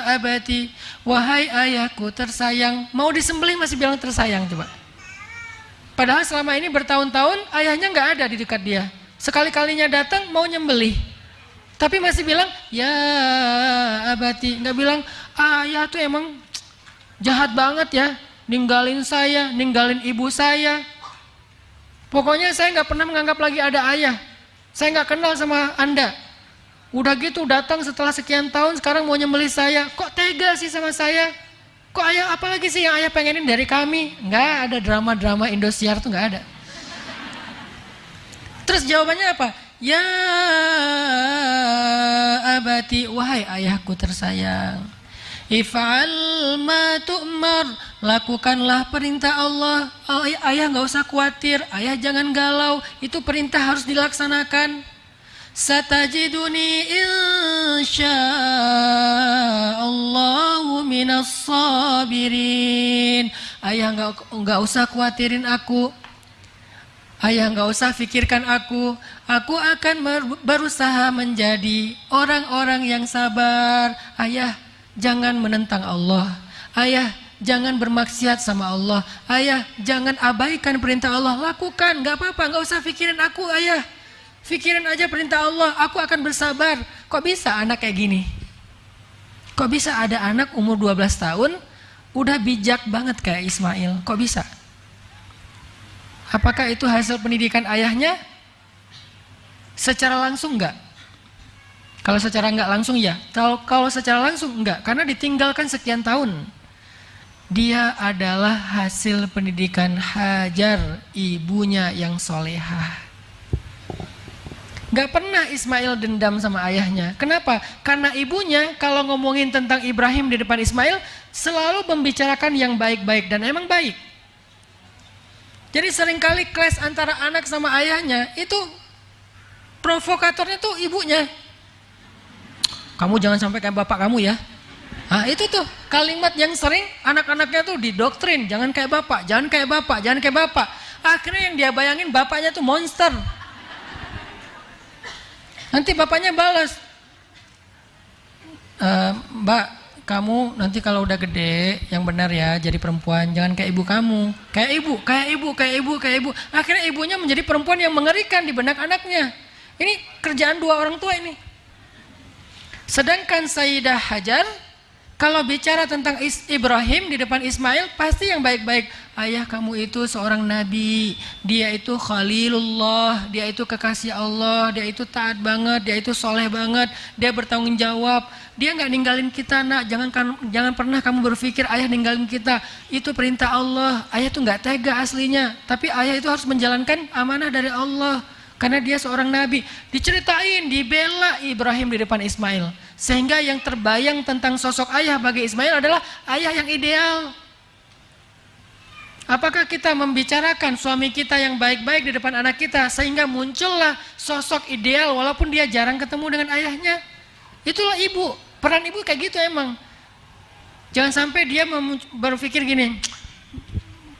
abati, wahai ayahku tersayang. Mau disembelih masih bilang tersayang coba. Padahal selama ini bertahun-tahun ayahnya gak ada di dekat dia. Sekali-kalinya datang mau nyembelih, tapi masih bilang ya abati. Gak bilang ayah tuh emang jahat banget ya, ninggalin saya, ninggalin ibu saya. Pokoknya saya gak pernah menganggap lagi ada ayah. Saya gak kenal sama anda. Udah gitu datang setelah sekian tahun, sekarang mau nyembelih saya. Kok tega sih sama saya? Kok ayah, apalagi sih yang ayah pengenin dari kami? Nggak ada drama-drama Indosiar tuh nggak ada. Terus jawabannya apa? Ya abati, wahai ayahku tersayang. If'al ma tu'mar, lakukanlah perintah Allah. Oh, ayah nggak usah khawatir, ayah jangan galau, itu perintah harus dilaksanakan. Satajiduni insya'allahu minas sabirin. Ayah nggak usah khawatirin aku. Ayah nggak usah pikirkan aku. Aku akan berusaha menjadi orang-orang yang sabar. Ayah jangan menentang Allah. Ayah jangan bermaksiat sama Allah. Ayah jangan abaikan perintah Allah. Lakukan, nggak apa-apa, nggak usah pikirin aku ayah. Pikirin aja perintah Allah, aku akan bersabar. Kok bisa anak kayak gini? Kok bisa ada anak umur 12 tahun udah bijak banget kayak Ismail? Kok bisa? Apakah itu hasil pendidikan ayahnya? Secara langsung enggak? Kalau secara enggak langsung ya. Kalau secara langsung enggak, karena ditinggalkan sekian tahun. Dia adalah hasil pendidikan Hajar, ibunya yang solehah. Gak pernah Ismail dendam sama ayahnya. Kenapa? Karena ibunya kalau ngomongin tentang Ibrahim di depan Ismail selalu membicarakan yang baik-baik dan emang baik. Jadi seringkali clash antara anak sama ayahnya itu provokatornya tuh ibunya. Kamu jangan sampai kayak bapak kamu ya. Nah itu tuh kalimat yang sering anak-anaknya tuh didoktrin. Jangan kayak bapak, jangan kayak bapak, jangan kayak bapak. Akhirnya yang dia bayangin bapaknya tuh monster. Nanti bapaknya balas, Mbak, kamu nanti kalau udah gede yang benar ya jadi perempuan, jangan kayak ibu kamu. Kayak ibu, kayak ibu, kayak ibu, kayak ibu. Akhirnya ibunya menjadi perempuan yang mengerikan di benak anaknya. Ini kerjaan dua orang tua ini. Sedangkan Sayyidah Hajar kalau bicara tentang Ibrahim di depan Ismail pasti yang baik-baik. Ayah kamu itu seorang nabi, dia itu khalilullah, dia itu kekasih Allah, dia itu taat banget, dia itu soleh banget, dia bertanggung jawab, dia nggak ninggalin kita nak, jangan pernah kamu berpikir ayah ninggalin kita, itu perintah Allah, ayah tuh nggak tega aslinya, tapi ayah itu harus menjalankan amanah dari Allah, karena dia seorang nabi. Diceritain, dibela Ibrahim di depan Ismail, sehingga yang terbayang tentang sosok ayah bagi Ismail adalah ayah yang ideal. Apakah kita membicarakan suami kita yang baik-baik di depan anak kita sehingga muncullah sosok ideal walaupun dia jarang ketemu dengan ayahnya? Itulah ibu, peran ibu kayak gitu emang. Jangan sampai dia berpikir gini,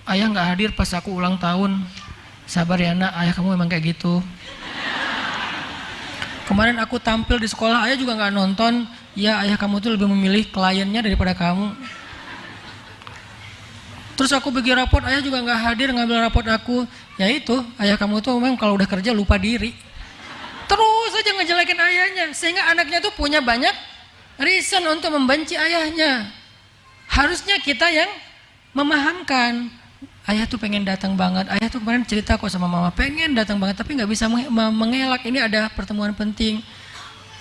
ayah nggak hadir pas aku ulang tahun, sabar ya nak, ayah kamu emang kayak gitu. Kemarin aku tampil di sekolah, ayah juga nggak nonton, ya ayah kamu tuh lebih memilih kliennya daripada kamu. Terus aku bikin raport, ayah juga nggak hadir ngambil raport aku. Ya itu, ayah kamu tuh memang kalau udah kerja lupa diri. Terus aja ngejelekin ayahnya, sehingga anaknya tuh punya banyak reason untuk membenci ayahnya. Harusnya kita yang memahamkan. Ayah tuh pengen datang banget, ayah tuh kemarin cerita kok sama mama, pengen datang banget tapi nggak bisa mengelak, ini ada pertemuan penting.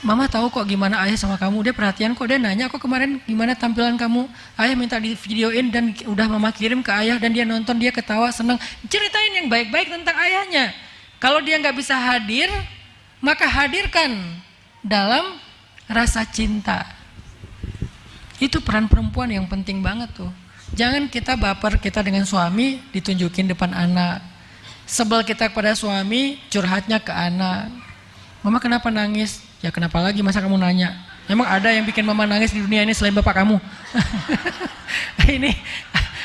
Mama tahu kok gimana ayah sama kamu, dia perhatian kok, dia nanya kok kemarin gimana tampilan kamu, ayah minta di videoin dan udah mama kirim ke ayah dan dia nonton, dia ketawa senang, ceritain yang baik-baik tentang ayahnya. Kalau dia nggak bisa hadir, maka hadirkan dalam rasa cinta. Itu peran perempuan yang penting banget tuh. Jangan kita baper kita dengan suami ditunjukin depan anak, sebel kita kepada suami curhatnya ke anak. Mama kenapa nangis? Ya kenapa lagi, masa kamu nanya? Memang ada yang bikin mama nangis di dunia ini selain bapak kamu? Ini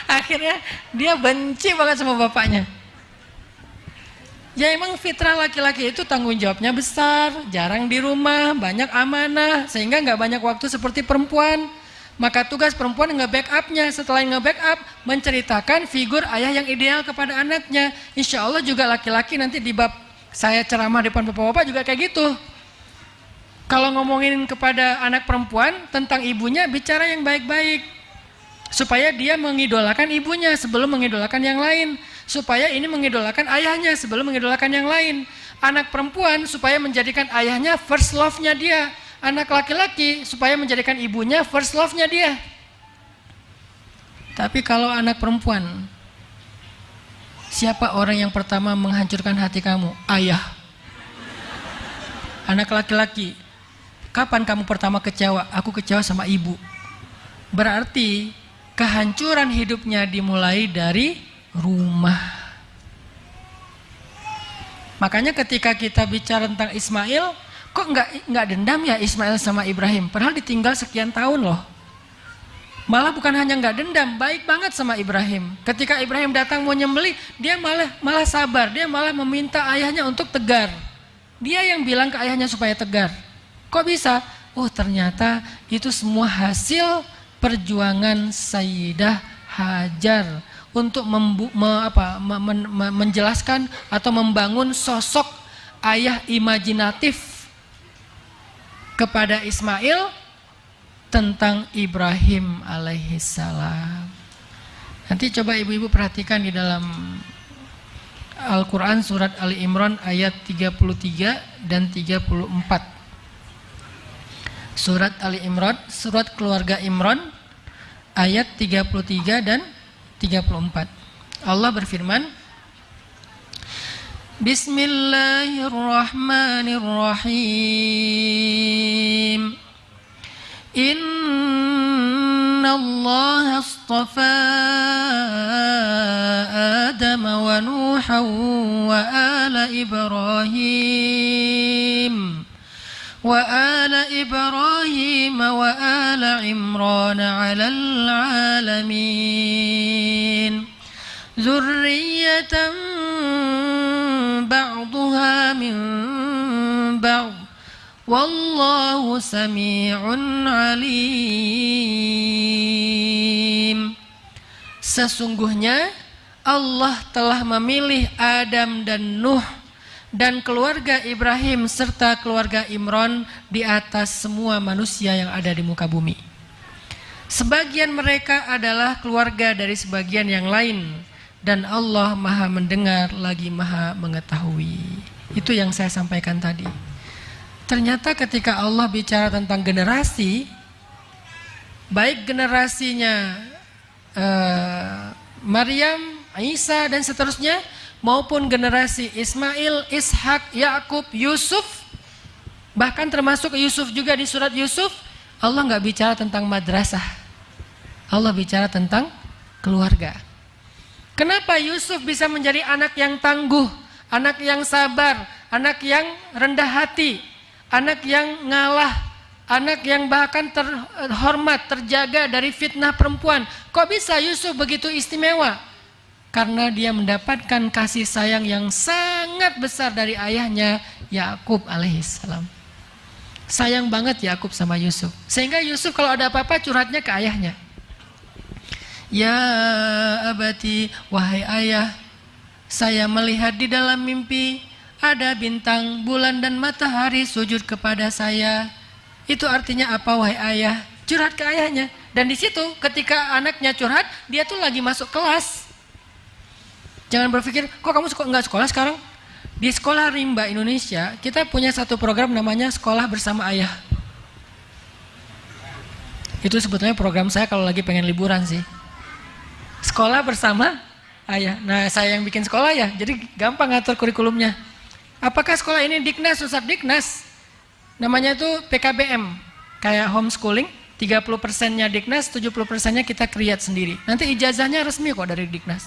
akhirnya dia benci banget sama bapaknya. Ya emang fitrah laki-laki itu tanggung jawabnya besar, jarang di rumah, banyak amanah, sehingga nggak banyak waktu seperti perempuan. Maka tugas perempuan nge-backupnya, setelah nge-backup, menceritakan figur ayah yang ideal kepada anaknya. Insya Allah juga laki-laki nanti di bab saya ceramah depan bapak-bapak juga kayak gitu. Kalau ngomongin kepada anak perempuan tentang ibunya, bicara yang baik-baik. Supaya dia mengidolakan ibunya sebelum mengidolakan yang lain. Supaya ini mengidolakan ayahnya sebelum mengidolakan yang lain. Anak perempuan supaya menjadikan ayahnya first love-nya dia. Anak laki-laki supaya menjadikan ibunya first love-nya dia. Tapi kalau anak perempuan, siapa orang yang pertama menghancurkan hati kamu? Ayah. Anak laki-laki, kapan kamu pertama kecewa? Aku kecewa sama ibu. Berarti kehancuran hidupnya dimulai dari rumah. Makanya ketika kita bicara tentang Ismail, kok nggak dendam ya Ismail sama Ibrahim? Padahal ditinggal sekian tahun loh. Malah bukan hanya nggak dendam, baik banget sama Ibrahim. Ketika Ibrahim datang mau nyembelih, dia malah sabar, dia malah meminta ayahnya untuk tegar. Dia yang bilang ke ayahnya supaya tegar. Kok bisa? Oh ternyata itu semua hasil perjuangan Sayyidah Hajar untuk menjelaskan atau membangun sosok ayah imajinatif kepada Ismail tentang Ibrahim alaihissalam. Nanti coba ibu-ibu perhatikan di dalam Al-Quran surat Ali Imran ayat 33 dan 34. Surat Ali Imran, surat keluarga Imran ayat 33 dan 34. Allah berfirman, Bismillahirrahmanirrahim. Innallaha astafa Adam wa Nuhan wa ala Ibrahim wa ala Imran 'alal 'alamin. Dzurriyyatan ba'duha min ba'd. Wallahu sami'un 'alim. Sesungguhnya Allah telah memilih Adam dan Nuh dan keluarga Ibrahim serta keluarga Imran di atas semua manusia yang ada di muka bumi. Sebagian mereka adalah keluarga dari sebagian yang lain, dan Allah Maha mendengar lagi Maha mengetahui. Itu yang saya sampaikan tadi. Ternyata ketika Allah bicara tentang generasi, baik generasinya Maryam, Isa dan seterusnya, maupun generasi Ismail, Ishak, Yakub, Yusuf, bahkan termasuk Yusuf juga di surat Yusuf, Allah nggak bicara tentang madrasah, Allah bicara tentang keluarga. Kenapa Yusuf bisa menjadi anak yang tangguh, anak yang sabar, anak yang rendah hati, anak yang ngalah, anak yang bahkan terhormat, terjaga dari fitnah perempuan? Kok bisa Yusuf begitu istimewa? Karena dia mendapatkan kasih sayang yang sangat besar dari ayahnya Yakub alaihissalam. Sayang banget Yakub sama Yusuf, sehingga Yusuf kalau ada apa-apa curhatnya ke ayahnya. Ya abati, wahai ayah, saya melihat di dalam mimpi ada bintang, bulan dan matahari sujud kepada saya. Itu artinya apa wahai ayah? Curhat ke ayahnya. Dan di situ ketika anaknya curhat, dia tuh lagi masuk kelas. Jangan berpikir, kok kamu nggak sekolah sekarang? Di Sekolah Rimba Indonesia, kita punya satu program namanya Sekolah Bersama Ayah. Itu sebetulnya program saya kalau lagi pengen liburan sih. Sekolah bersama ayah. Nah, saya yang bikin sekolah ya, jadi gampang ngatur kurikulumnya. Apakah sekolah ini Diknas, Ustadz? Diknas. Namanya itu PKBM, kayak homeschooling. 30%-nya Diknas, 70%-nya kita create sendiri. Nanti ijazahnya resmi kok dari Diknas.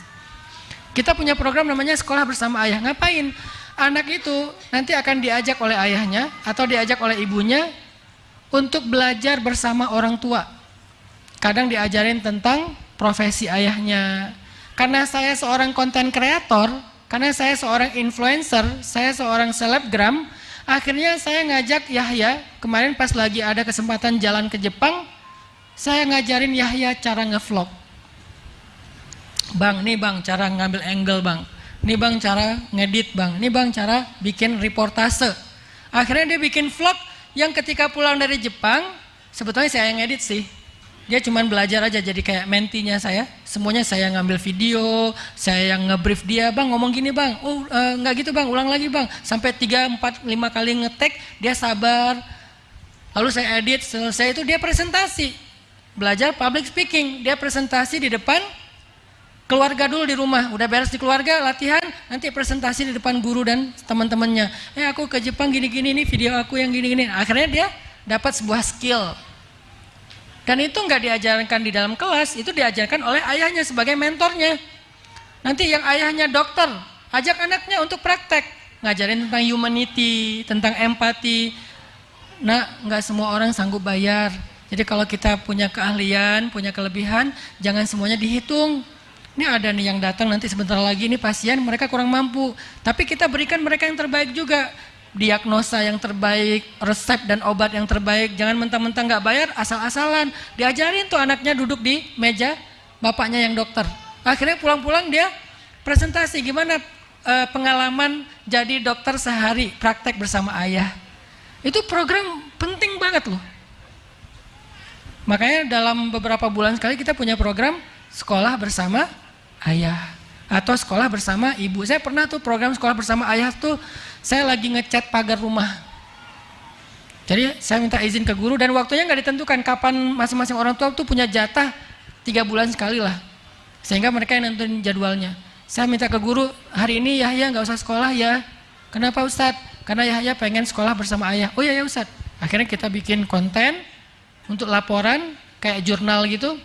Kita punya program namanya Sekolah Bersama Ayah. Ngapain? Anak itu nanti akan diajak oleh ayahnya atau diajak oleh ibunya untuk belajar bersama orang tua. Kadang diajarin tentang profesi ayahnya. Karena saya seorang konten kreator, karena saya seorang influencer, saya seorang selebgram, akhirnya saya ngajak Yahya, kemarin pas lagi ada kesempatan jalan ke Jepang, saya ngajarin Yahya cara ngevlog. Bang, nih bang cara ngambil angle bang, nih bang cara ngedit bang, nih bang cara bikin reportase. Akhirnya dia bikin vlog yang ketika pulang dari Jepang, sebetulnya saya yang ngedit sih. Dia cuma belajar aja jadi kayak mentinya saya. Semuanya saya ngambil video, saya yang ngebrief dia, bang ngomong gini bang, oh nggak gitu bang, ulang lagi bang. Sampai 3, 4, 5 kali ngetek, dia sabar. Lalu saya edit, selesai itu dia presentasi. Belajar public speaking, dia presentasi di depan keluarga dulu di rumah. Udah beres di keluarga, latihan, nanti presentasi di depan guru dan teman-temannya. Aku ke Jepang gini-gini, nih video aku yang gini-gini. Akhirnya dia dapat sebuah skill. Dan itu nggak diajarkan di dalam kelas, itu diajarkan oleh ayahnya sebagai mentornya. Nanti yang ayahnya dokter, ajak anaknya untuk praktek, ngajarin tentang humanity, tentang empati. Nah, nggak semua orang sanggup bayar. Jadi kalau kita punya keahlian, punya kelebihan, jangan semuanya dihitung. Ini ada nih yang datang nanti sebentar lagi, ini pasien mereka kurang mampu. Tapi kita berikan mereka yang terbaik juga. Diagnosa yang terbaik, resep dan obat yang terbaik. Jangan mentang-mentang nggak bayar, asal-asalan. Diajarin tuh anaknya duduk di meja bapaknya yang dokter. Akhirnya pulang-pulang dia presentasi gimana pengalaman jadi dokter sehari, praktek bersama ayah. Itu program penting banget loh. Makanya dalam beberapa bulan sekali kita punya program Sekolah Bersama Ayah atau Sekolah Bersama Ibu. Saya pernah tuh program Sekolah Bersama Ayah tuh, saya lagi ngecat pagar rumah. Jadi saya minta izin ke guru dan waktunya nggak ditentukan kapan masing-masing orang tua tuh punya jatah 3 bulan sekali lah. Sehingga mereka yang nentuin jadwalnya. Saya minta ke guru, hari ini Yahya nggak usah sekolah ya. Kenapa Ustadz? Karena Yahya pengen sekolah bersama ayah. Oh iya ya Ustadz. Akhirnya kita bikin konten untuk laporan kayak jurnal gitu.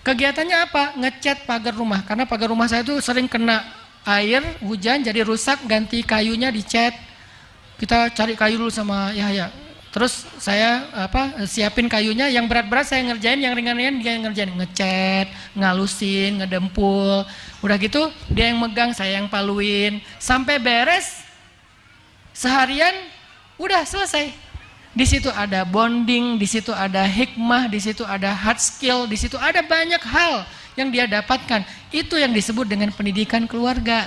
Kegiatannya apa? Ngecat pagar rumah. Karena pagar rumah saya itu sering kena air, hujan jadi rusak, ganti kayunya dicat. Kita cari kayu dulu sama Yahya. Terus saya siapin kayunya, yang berat-berat saya ngerjain, yang ringan-ringan dia yang ngerjain, ngecat, ngalusin, ngedempul. Udah gitu dia yang megang, saya yang paluin. Sampai beres seharian udah selesai. Di situ ada bonding, di situ ada hikmah, di situ ada hard skill, di situ ada banyak hal yang dia dapatkan. Itu yang disebut dengan pendidikan keluarga.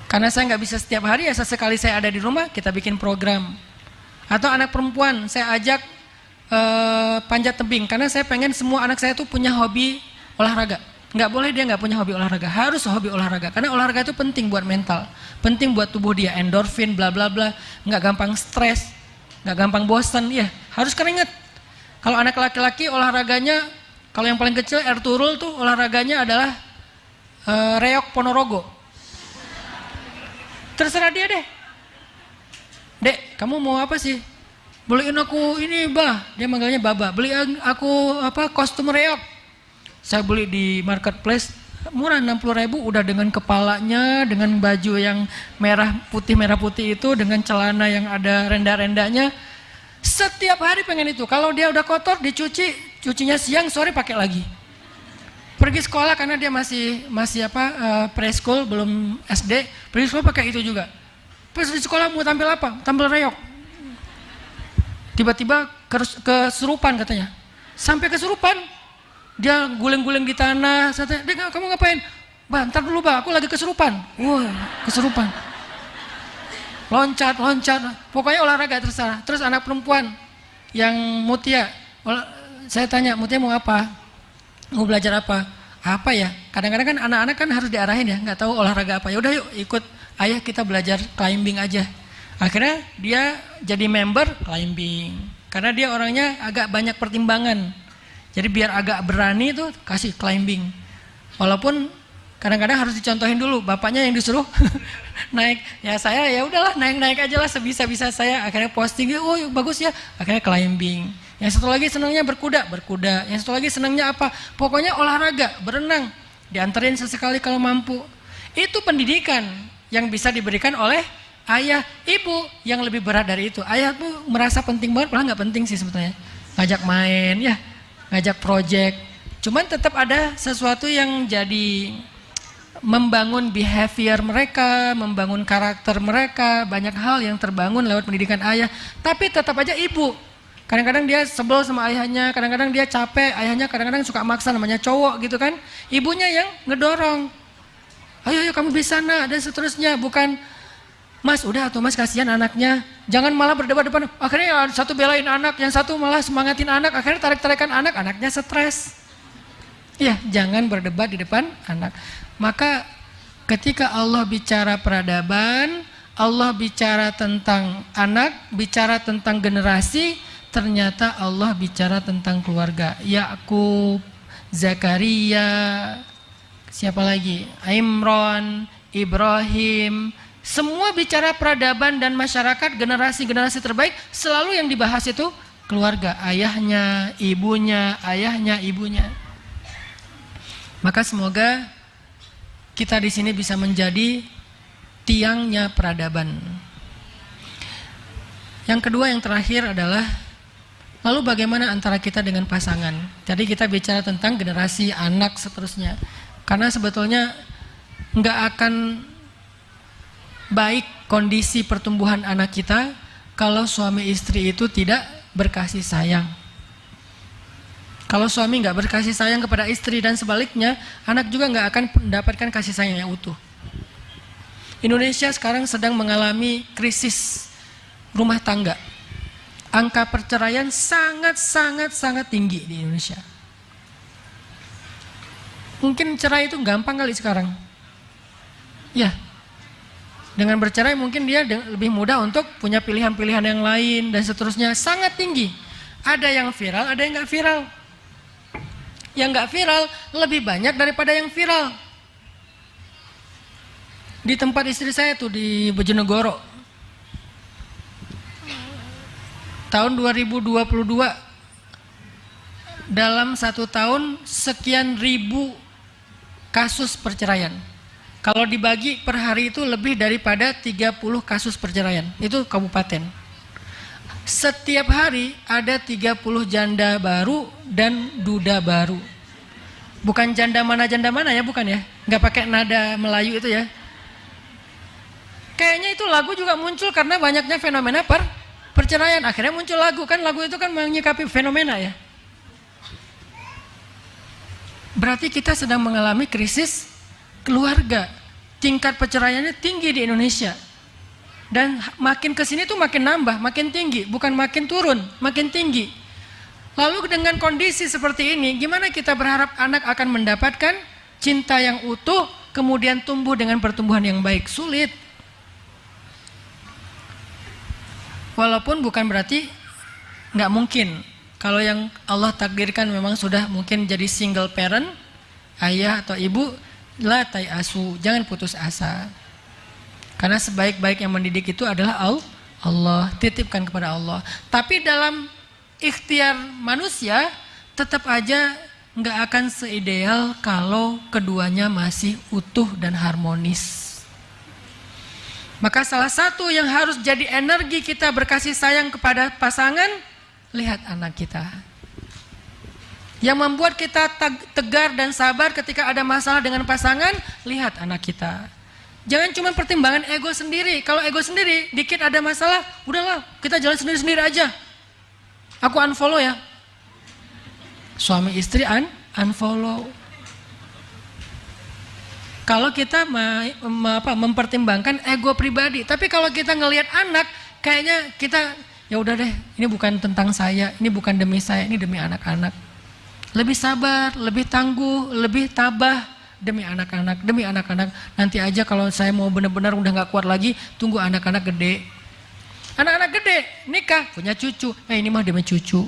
Karena saya nggak bisa setiap hari, ya sesekali saya ada di rumah, kita bikin program. Atau anak perempuan, saya ajak panjat tebing, karena saya pengen semua anak saya tuh punya hobi olahraga. Nggak boleh dia nggak punya hobi olahraga, harus hobi olahraga. Karena olahraga itu penting buat mental, penting buat tubuh dia, endorfin, bla bla bla, nggak gampang stres, nggak gampang bosan, ya harus keringet. Kalau anak laki-laki olahraganya, kalau yang paling kecil Ertuğrul tuh olahraganya adalah reok Ponorogo. Terserah dia deh. Dek, kamu mau apa sih? Beliin aku ini, bah. Dia manggilnya Baba. Beliin aku kostum reok. Saya beli di marketplace, murah 60.000, udah dengan kepalanya, dengan baju yang merah putih itu, dengan celana yang ada renda-rendanya. Setiap hari pengen itu. Kalau dia udah kotor dicuci, cucinya siang, sore pakai lagi. Pergi sekolah karena dia masih preschool, belum SD. Pergi sekolah pakai itu juga. Pas di sekolah mau tampil apa? Tampil reok. Tiba-tiba kesurupan katanya. Sampai kesurupan, dia guling-guling di tanah. Saya tanya, Dek, kamu ngapain? Bah, ntar dulu bah, aku lagi kesurupan. Wah, kesurupan. Loncat. Pokoknya olahraga terserah. Terus anak perempuan yang Mutia, saya tanya, Mutia mau apa? Mau belajar apa? Apa ya? Kadang-kadang kan anak-anak kan harus diarahin ya, nggak tahu olahraga apa. Ya udah yuk ikut ayah kita belajar climbing aja. Akhirnya dia jadi member climbing. Karena dia orangnya agak banyak pertimbangan. Jadi biar agak berani tuh kasih climbing. Walaupun kadang-kadang harus dicontohin dulu, bapaknya yang disuruh naik. Ya saya ya udahlah naik-naik aja lah sebisa-bisa saya. Akhirnya posting, oh bagus ya. Akhirnya climbing. Yang satu lagi senangnya berkuda. Yang satu lagi senangnya apa? Pokoknya olahraga, berenang. Dianterin sesekali kalau mampu. Itu pendidikan yang bisa diberikan oleh ayah, ibu yang lebih berat dari itu. Ayah tuh merasa penting banget, malah nggak penting sih sebetulnya. Ngajak main, ya, ngajak project. Cuman tetap ada sesuatu yang jadi membangun behavior mereka, membangun karakter mereka. Banyak hal yang terbangun lewat pendidikan ayah. Tapi tetap aja ibu. Kadang-kadang dia sebel sama ayahnya, kadang-kadang dia capek, ayahnya kadang-kadang suka maksa, namanya cowok gitu kan. Ibunya yang ngedorong. Ayo kamu bisa nak, dan seterusnya. Bukan, Mas udah tuh Mas, kasihan anaknya. Jangan malah berdebat depan. Akhirnya yang satu belain anak, yang satu malah semangatin anak. Akhirnya tarik-tarikan anak, anaknya stres. Ya, jangan berdebat di depan anak. Maka ketika Allah bicara peradaban, Allah bicara tentang anak, bicara tentang generasi, ternyata Allah bicara tentang keluarga. Yakub, Zakaria, siapa lagi? Imran, Ibrahim, semua bicara peradaban dan masyarakat, generasi-generasi terbaik, selalu yang dibahas itu keluarga, ayahnya, ibunya, ayahnya, ibunya. Maka semoga kita di sini bisa menjadi tiangnya peradaban. Yang kedua, yang terakhir adalah lalu bagaimana antara kita dengan pasangan? Jadi kita bicara tentang generasi, anak, seterusnya. Karena sebetulnya nggak akan baik kondisi pertumbuhan anak kita kalau suami istri itu tidak berkasih sayang. Kalau suami nggak berkasih sayang kepada istri dan sebaliknya, anak juga nggak akan mendapatkan kasih sayang yang utuh. Indonesia sekarang sedang mengalami krisis rumah tangga. Angka perceraian sangat tinggi di Indonesia. Mungkin cerai itu gampang kali sekarang. Ya, dengan bercerai mungkin dia lebih mudah untuk punya pilihan-pilihan yang lain dan seterusnya. Sangat tinggi. Ada yang viral, ada yang nggak viral. Yang nggak viral lebih banyak daripada yang viral. Di tempat istri saya tuh di Bojonegoro. Tahun 2022 dalam 1 tahun sekian ribu kasus perceraian. Kalau dibagi per hari itu lebih daripada 30 kasus perceraian. Itu kabupaten. Setiap hari ada 30 janda baru dan duda baru. Bukan janda mana ya, bukan ya. Nggak pakai nada Melayu itu ya. Kayaknya itu lagu juga muncul karena banyaknya fenomena perceraian. Akhirnya muncul lagu, kan lagu itu kan menyikapi fenomena ya. Berarti kita sedang mengalami krisis keluarga. Tingkat perceraiannya tinggi di Indonesia. Dan makin kesini tuh makin nambah, makin tinggi. Bukan makin turun, makin tinggi. Lalu dengan kondisi seperti ini, gimana kita berharap anak akan mendapatkan cinta yang utuh, kemudian tumbuh dengan pertumbuhan yang baik? Sulit. Walaupun bukan berarti nggak mungkin. Kalau yang Allah takdirkan memang sudah mungkin jadi single parent, ayah atau ibu, la tayasu, jangan putus asa. Karena sebaik-baik yang mendidik itu adalah Allah, titipkan kepada Allah. Tapi dalam ikhtiar manusia, tetap aja nggak akan seideal kalau keduanya masih utuh dan harmonis. Maka salah satu yang harus jadi energi kita berkasih sayang kepada pasangan, lihat anak kita. Yang membuat kita tegar dan sabar ketika ada masalah dengan pasangan, lihat anak kita. Jangan cuma pertimbangan ego sendiri. Kalau ego sendiri, dikit ada masalah, udahlah kita jalan sendiri-sendiri aja. Aku unfollow ya. Suami istri unfollow. Kalau kita mempertimbangkan ego pribadi, tapi kalau kita ngelihat anak, kayaknya kita ya udah deh, ini bukan tentang saya, ini bukan demi saya, ini demi anak-anak. Lebih sabar, lebih tangguh, lebih tabah demi anak-anak, demi anak-anak. Nanti aja kalau saya mau benar-benar udah nggak kuat lagi, tunggu anak-anak gede. Anak-anak gede, nikah, punya cucu. Ini mah demi cucu.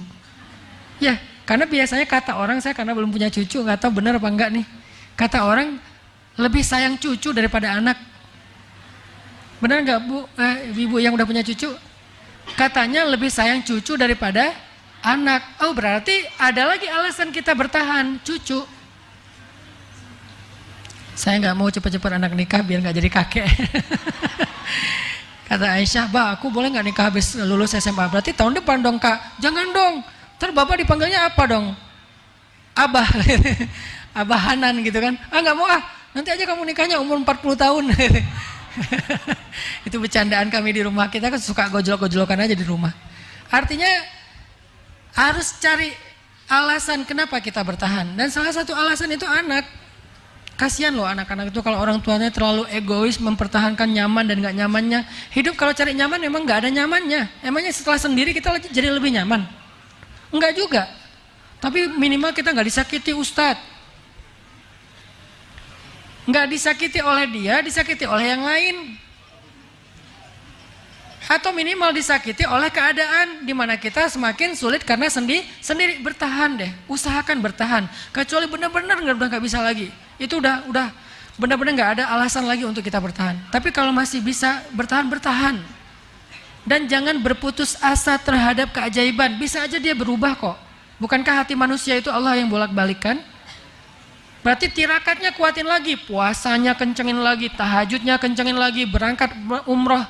Ya, karena biasanya kata orang, saya karena belum punya cucu, nggak tahu benar apa enggak nih. Kata orang lebih sayang cucu daripada anak. Benar nggak Bu, ibu yang udah punya cucu? Katanya lebih sayang cucu daripada anak. Oh berarti ada lagi alasan kita bertahan, cucu. Saya nggak mau cepat-cepat anak nikah biar nggak jadi kakek. Kata Aisyah, Bah aku boleh nggak nikah habis lulus SMA? Berarti tahun depan dong Kak. Jangan dong, ntar Bapak dipanggilnya apa dong? Abah. Abah Hanan gitu kan. Nggak mau nanti aja kamu nikahnya umur 40 tahun. Itu bercandaan kami di rumah. Kita kan suka gojlok-gojlokan aja di rumah. Artinya harus cari alasan kenapa kita bertahan. Dan salah satu alasan itu anak. Kasihan loh anak-anak itu kalau orang tuanya terlalu egois mempertahankan nyaman dan gak nyamannya. Hidup kalau cari nyaman memang gak ada nyamannya. Emangnya setelah sendiri kita jadi lebih nyaman? Enggak juga. Tapi minimal kita gak disakiti Ustadz. Nggak disakiti oleh dia, disakiti oleh yang lain. Atau minimal disakiti oleh keadaan di mana kita semakin sulit karena sendiri. Bertahan deh, usahakan bertahan. Kecuali benar-benar udah nggak bisa lagi. Itu udah benar-benar nggak ada alasan lagi untuk kita bertahan. Tapi kalau masih bisa bertahan. Dan jangan berputus asa terhadap keajaiban. Bisa aja dia berubah kok. Bukankah hati manusia itu Allah yang bolak-balikkan? Berarti tirakatnya kuatin lagi, puasanya kencengin lagi, tahajudnya kencengin lagi, berangkat umroh.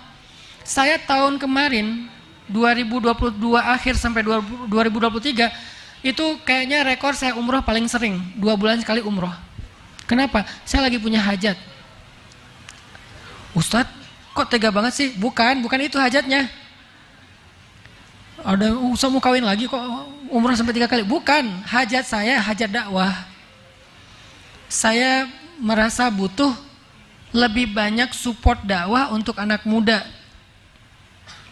Saya tahun kemarin 2022 akhir sampai 2023 itu kayaknya rekor saya umroh paling sering, 2 bulan sekali umroh. Kenapa? Saya lagi punya hajat. Ustadz, kok tega banget sih? Bukan itu hajatnya. Ada mau kawin lagi kok umroh sampai 3 kali? Bukan, hajat saya hajat dakwah. Saya merasa butuh lebih banyak support dakwah untuk anak muda.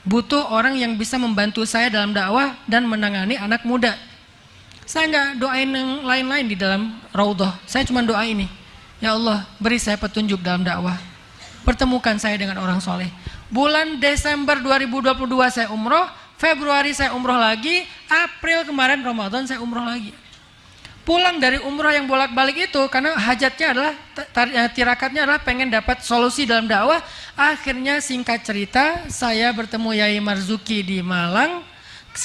Butuh orang yang bisa membantu saya dalam dakwah dan menangani anak muda. Saya nggak doain yang lain-lain di dalam raudhah. Saya cuma doa ini. Ya Allah, beri saya petunjuk dalam dakwah. Pertemukan saya dengan orang soleh. Bulan Desember 2022 saya umroh, Februari saya umroh lagi, April kemarin Ramadan saya umroh lagi. Pulang dari umrah yang bolak-balik itu karena hajatnya adalah tirakatnya adalah pengen dapat solusi dalam dakwah. Akhirnya singkat cerita saya bertemu Yai Marzuki di Malang.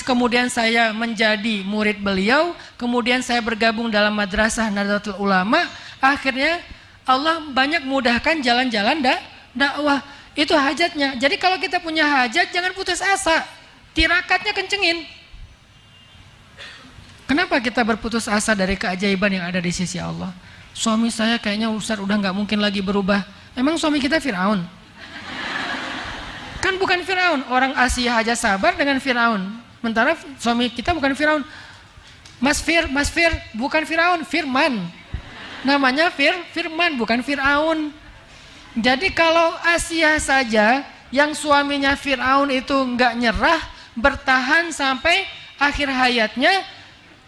Kemudian saya menjadi murid beliau. Kemudian saya bergabung dalam Madrasah Nahdlatul Ulama. Akhirnya Allah banyak mudahkan jalan-jalan dakwah. Itu hajatnya. Jadi kalau kita punya hajat jangan putus asa. Tirakatnya kencengin. Kenapa kita berputus asa dari keajaiban yang ada di sisi Allah? Suami saya kayaknya Ustaz udah nggak mungkin lagi berubah. Emang suami kita Fir'aun? Kan bukan Fir'aun. Orang Asia aja sabar dengan Fir'aun. Sementara suami kita bukan Fir'aun. Mas Fir, bukan Fir'aun, Firman. Namanya Firman, bukan Fir'aun. Jadi kalau Asia saja yang suaminya Fir'aun itu nggak nyerah, bertahan sampai akhir hayatnya,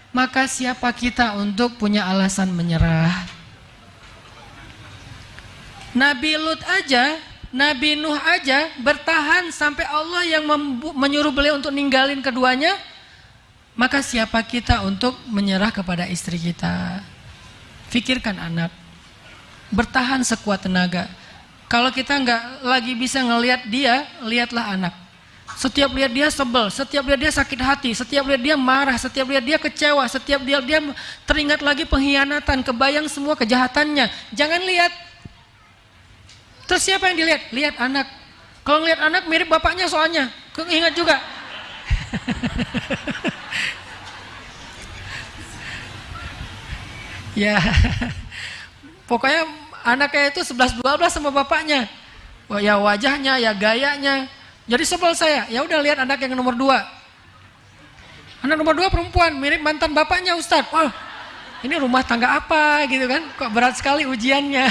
maka siapa kita untuk punya alasan menyerah? Nabi Lut aja, Nabi Nuh aja bertahan sampai Allah yang menyuruh beliau untuk ninggalin keduanya. Maka siapa kita untuk menyerah kepada istri kita? Fikirkan anak, bertahan sekuat tenaga. Kalau kita nggak lagi bisa ngelihat dia, lihatlah anak. Setiap lihat dia sebel, setiap lihat dia sakit hati, setiap lihat dia marah, setiap lihat dia kecewa, setiap lihat dia teringat lagi pengkhianatan, kebayang semua kejahatannya. Jangan lihat. Terus siapa yang dilihat? Lihat anak. Kalau lihat anak mirip bapaknya soalnya. Ingat juga. Ya. Pokoknya anaknya itu 11-12 sama bapaknya. Ya wajahnya, ya gayanya. Jadi sebel saya, ya udah lihat anak yang nomor 2. Anak nomor 2 perempuan, mirip mantan bapaknya Ustadz. Wah, ini rumah tangga apa gitu kan? Kok berat sekali ujiannya.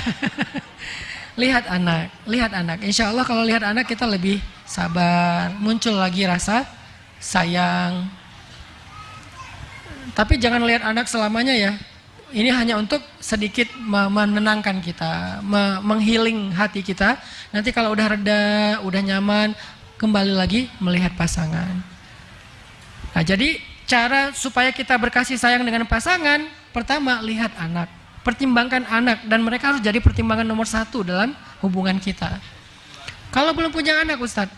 Lihat anak. Insya Allah kalau lihat anak kita lebih sabar, muncul lagi rasa sayang. Tapi jangan lihat anak selamanya ya. Ini hanya untuk sedikit menenangkan kita, menghealing hati kita. Nanti kalau udah reda, udah nyaman, kembali lagi melihat pasangan. Nah, jadi cara supaya kita berkasih sayang dengan pasangan, pertama lihat anak, pertimbangkan anak, dan mereka harus jadi pertimbangan nomor 1 dalam hubungan kita. Kalau belum punya anak Ustadz,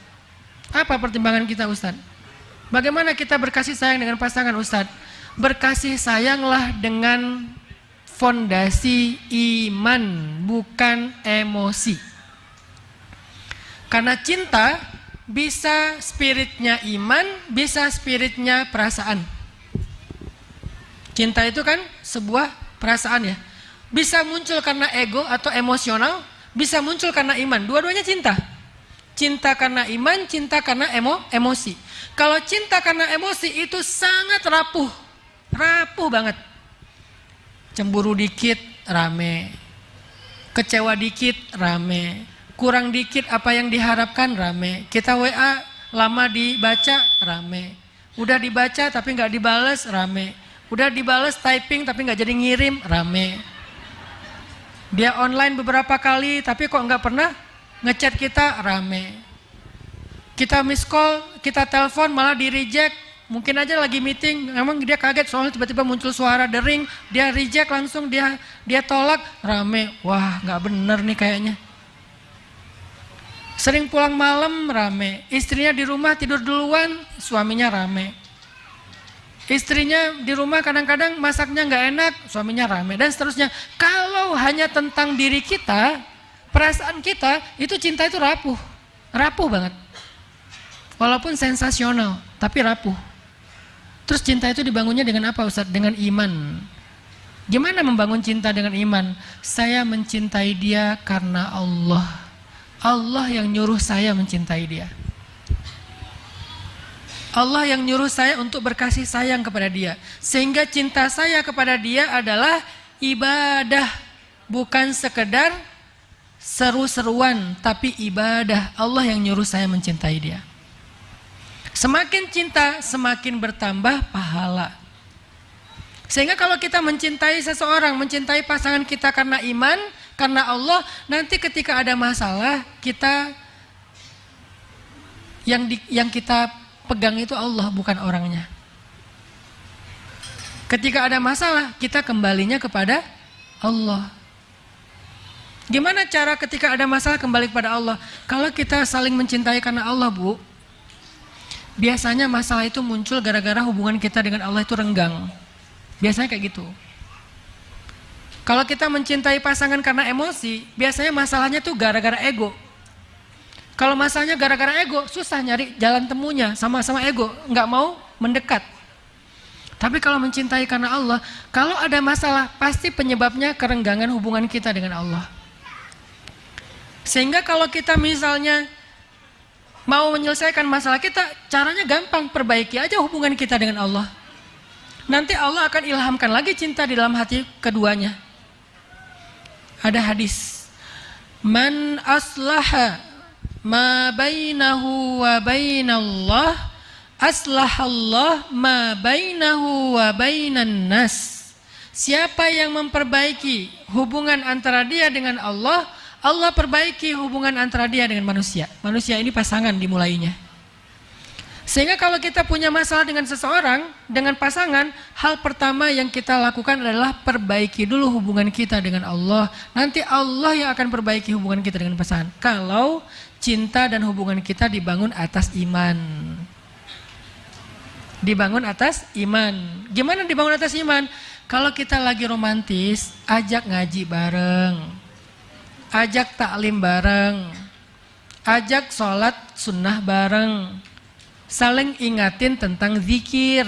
apa pertimbangan kita Ustadz? Bagaimana kita berkasih sayang dengan pasangan Ustadz? Berkasih sayanglah dengan fondasi iman, bukan emosi. Karena cinta bisa spiritnya iman, bisa spiritnya perasaan. Cinta itu kan sebuah perasaan ya. Bisa muncul karena ego atau emosional, bisa muncul karena iman. Dua-duanya cinta. Cinta karena iman, cinta karena emosi. Kalau cinta karena emosi itu sangat rapuh. Rapuh banget. Cemburu dikit rame. Kecewa dikit rame. Kurang dikit apa yang diharapkan rame. Kita WA lama dibaca rame. Udah dibaca tapi nggak dibales rame. Udah dibales typing tapi nggak jadi ngirim rame. Dia online beberapa kali tapi kok nggak pernah ngechat kita rame. Kita miss call, kita telepon malah di reject. Mungkin aja lagi meeting, emang dia kaget soalnya tiba-tiba muncul suara dering, dia reject langsung, dia tolak rame. Wah nggak bener nih kayaknya. Sering pulang malam rame, istrinya di rumah tidur duluan, suaminya rame. Istrinya di rumah kadang-kadang masaknya nggak enak, suaminya rame, dan seterusnya. Kalau hanya tentang diri kita, perasaan kita, itu cinta itu rapuh banget. Walaupun sensasional, tapi rapuh. Terus cinta itu dibangunnya dengan apa Ustadz? Dengan iman. Gimana membangun cinta dengan iman? Saya mencintai dia karena Allah. Allah yang nyuruh saya mencintai dia. Allah yang nyuruh saya untuk berkasih sayang kepada dia. Sehingga cinta saya kepada dia adalah ibadah. Bukan sekedar seru-seruan, tapi ibadah. Allah yang nyuruh saya mencintai dia. Semakin cinta, semakin bertambah pahala. Sehingga kalau kita mencintai seseorang, mencintai pasangan kita karena iman, karena Allah, nanti ketika ada masalah, kita yang kita pegang itu Allah, bukan orangnya. Ketika ada masalah, kita kembalinya kepada Allah. Gimana cara ketika ada masalah kembali kepada Allah? Kalau kita saling mencintai karena Allah, Bu, biasanya masalah itu muncul gara-gara hubungan kita dengan Allah itu renggang. Biasanya kayak gitu. Kalau kita mencintai pasangan karena emosi, biasanya masalahnya tuh gara-gara ego. Kalau masalahnya gara-gara ego, susah nyari jalan temunya, sama-sama ego, nggak mau mendekat. Tapi kalau mencintai karena Allah, kalau ada masalah, pasti penyebabnya kerenggangan hubungan kita dengan Allah. Sehingga kalau kita misalnya mau menyelesaikan masalah kita, caranya gampang, perbaiki aja hubungan kita dengan Allah. Nanti Allah akan ilhamkan lagi cinta di dalam hati keduanya. Ada hadis, man aslaha ma bainahu wa bainallah, aslahallah ma bainahu wa bainan nas. Siapa yang memperbaiki hubungan antara dia dengan Allah, Allah perbaiki hubungan antara dia dengan manusia. Manusia ini pasangan dimulainya. Sehingga kalau kita punya masalah dengan seseorang, dengan pasangan, hal pertama yang kita lakukan adalah perbaiki dulu hubungan kita dengan Allah. Nanti Allah yang akan perbaiki hubungan kita dengan pasangan. Kalau cinta dan hubungan kita dibangun atas iman. Dibangun atas iman. Gimana dibangun atas iman? Kalau kita lagi romantis, ajak ngaji bareng. Ajak taklim bareng, ajak sholat sunnah bareng, saling ingatin tentang zikir.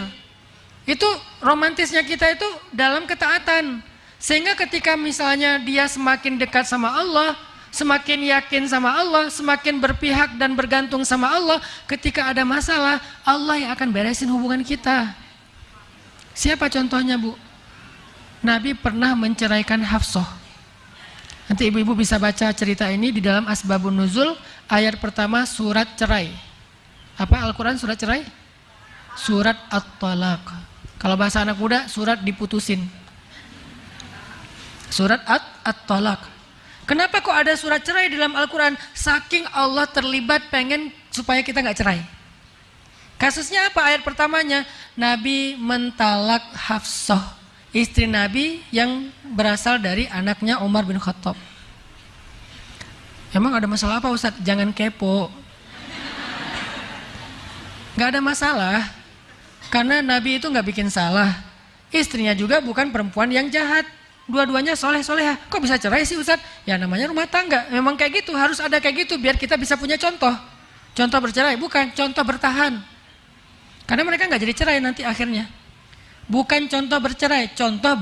Itu romantisnya kita itu dalam ketaatan. Sehingga ketika misalnya dia semakin dekat sama Allah, semakin yakin sama Allah, semakin berpihak dan bergantung sama Allah, ketika ada masalah, Allah yang akan beresin hubungan kita. Siapa contohnya, Bu? Nabi pernah menceraikan Hafsah. Nanti ibu-ibu bisa baca cerita ini di dalam Asbabun Nuzul, ayat pertama surat cerai. Apa Al-Quran surat cerai? Surat At-Talaq. Kalau bahasa anak muda, surat diputusin. Surat At-Talaq. Kenapa kok ada surat cerai di dalam Al-Quran? Saking Allah terlibat pengen supaya kita nggak cerai. Kasusnya apa? Ayat pertamanya, Nabi mentalak Hafsah, istri Nabi yang berasal dari anaknya Umar bin Khattab. Emang ada masalah apa, Ustaz? Jangan kepo. Gak ada masalah. Karena Nabi itu gak bikin salah. Istrinya juga bukan perempuan yang jahat. Dua-duanya soleh-solehah. Kok bisa cerai sih, Ustaz? Ya namanya rumah tangga. Memang kayak gitu, harus ada kayak gitu biar kita bisa punya contoh. Contoh bercerai, bukan contoh bertahan. Karena mereka gak jadi cerai nanti akhirnya. Bukan contoh bercerai, contoh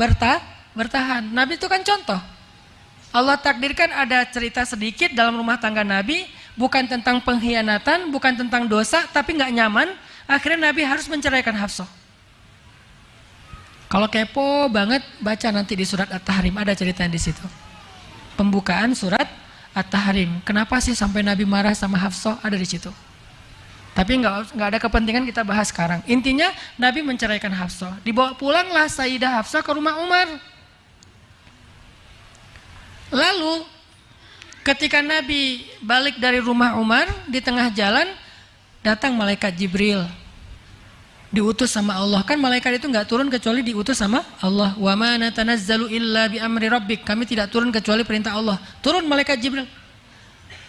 bertahan. Nabi itu kan contoh. Allah takdirkan ada cerita sedikit dalam rumah tangga Nabi, bukan tentang pengkhianatan, bukan tentang dosa, tapi nggak nyaman. Akhirnya Nabi harus menceraikan Hafsah. Kalau kepo banget, baca nanti di surat At-Tahrim, ada ceritanya di situ. Pembukaan surat At-Tahrim. Kenapa sih sampai Nabi marah sama Hafsah? Ada di situ. Tapi nggak ada kepentingan kita bahas sekarang. Intinya Nabi menceraikan Hafsah. Dibawa pulanglah Sayyidah Hafsah ke rumah Umar. Lalu ketika Nabi balik dari rumah Umar, di tengah jalan datang malaikat Jibril. Diutus sama Allah. Kan malaikat itu nggak turun kecuali diutus sama Allah. Wa ma natanazzalu illa bi amri rabbik. Kami tidak turun kecuali perintah Allah. Turun malaikat Jibril.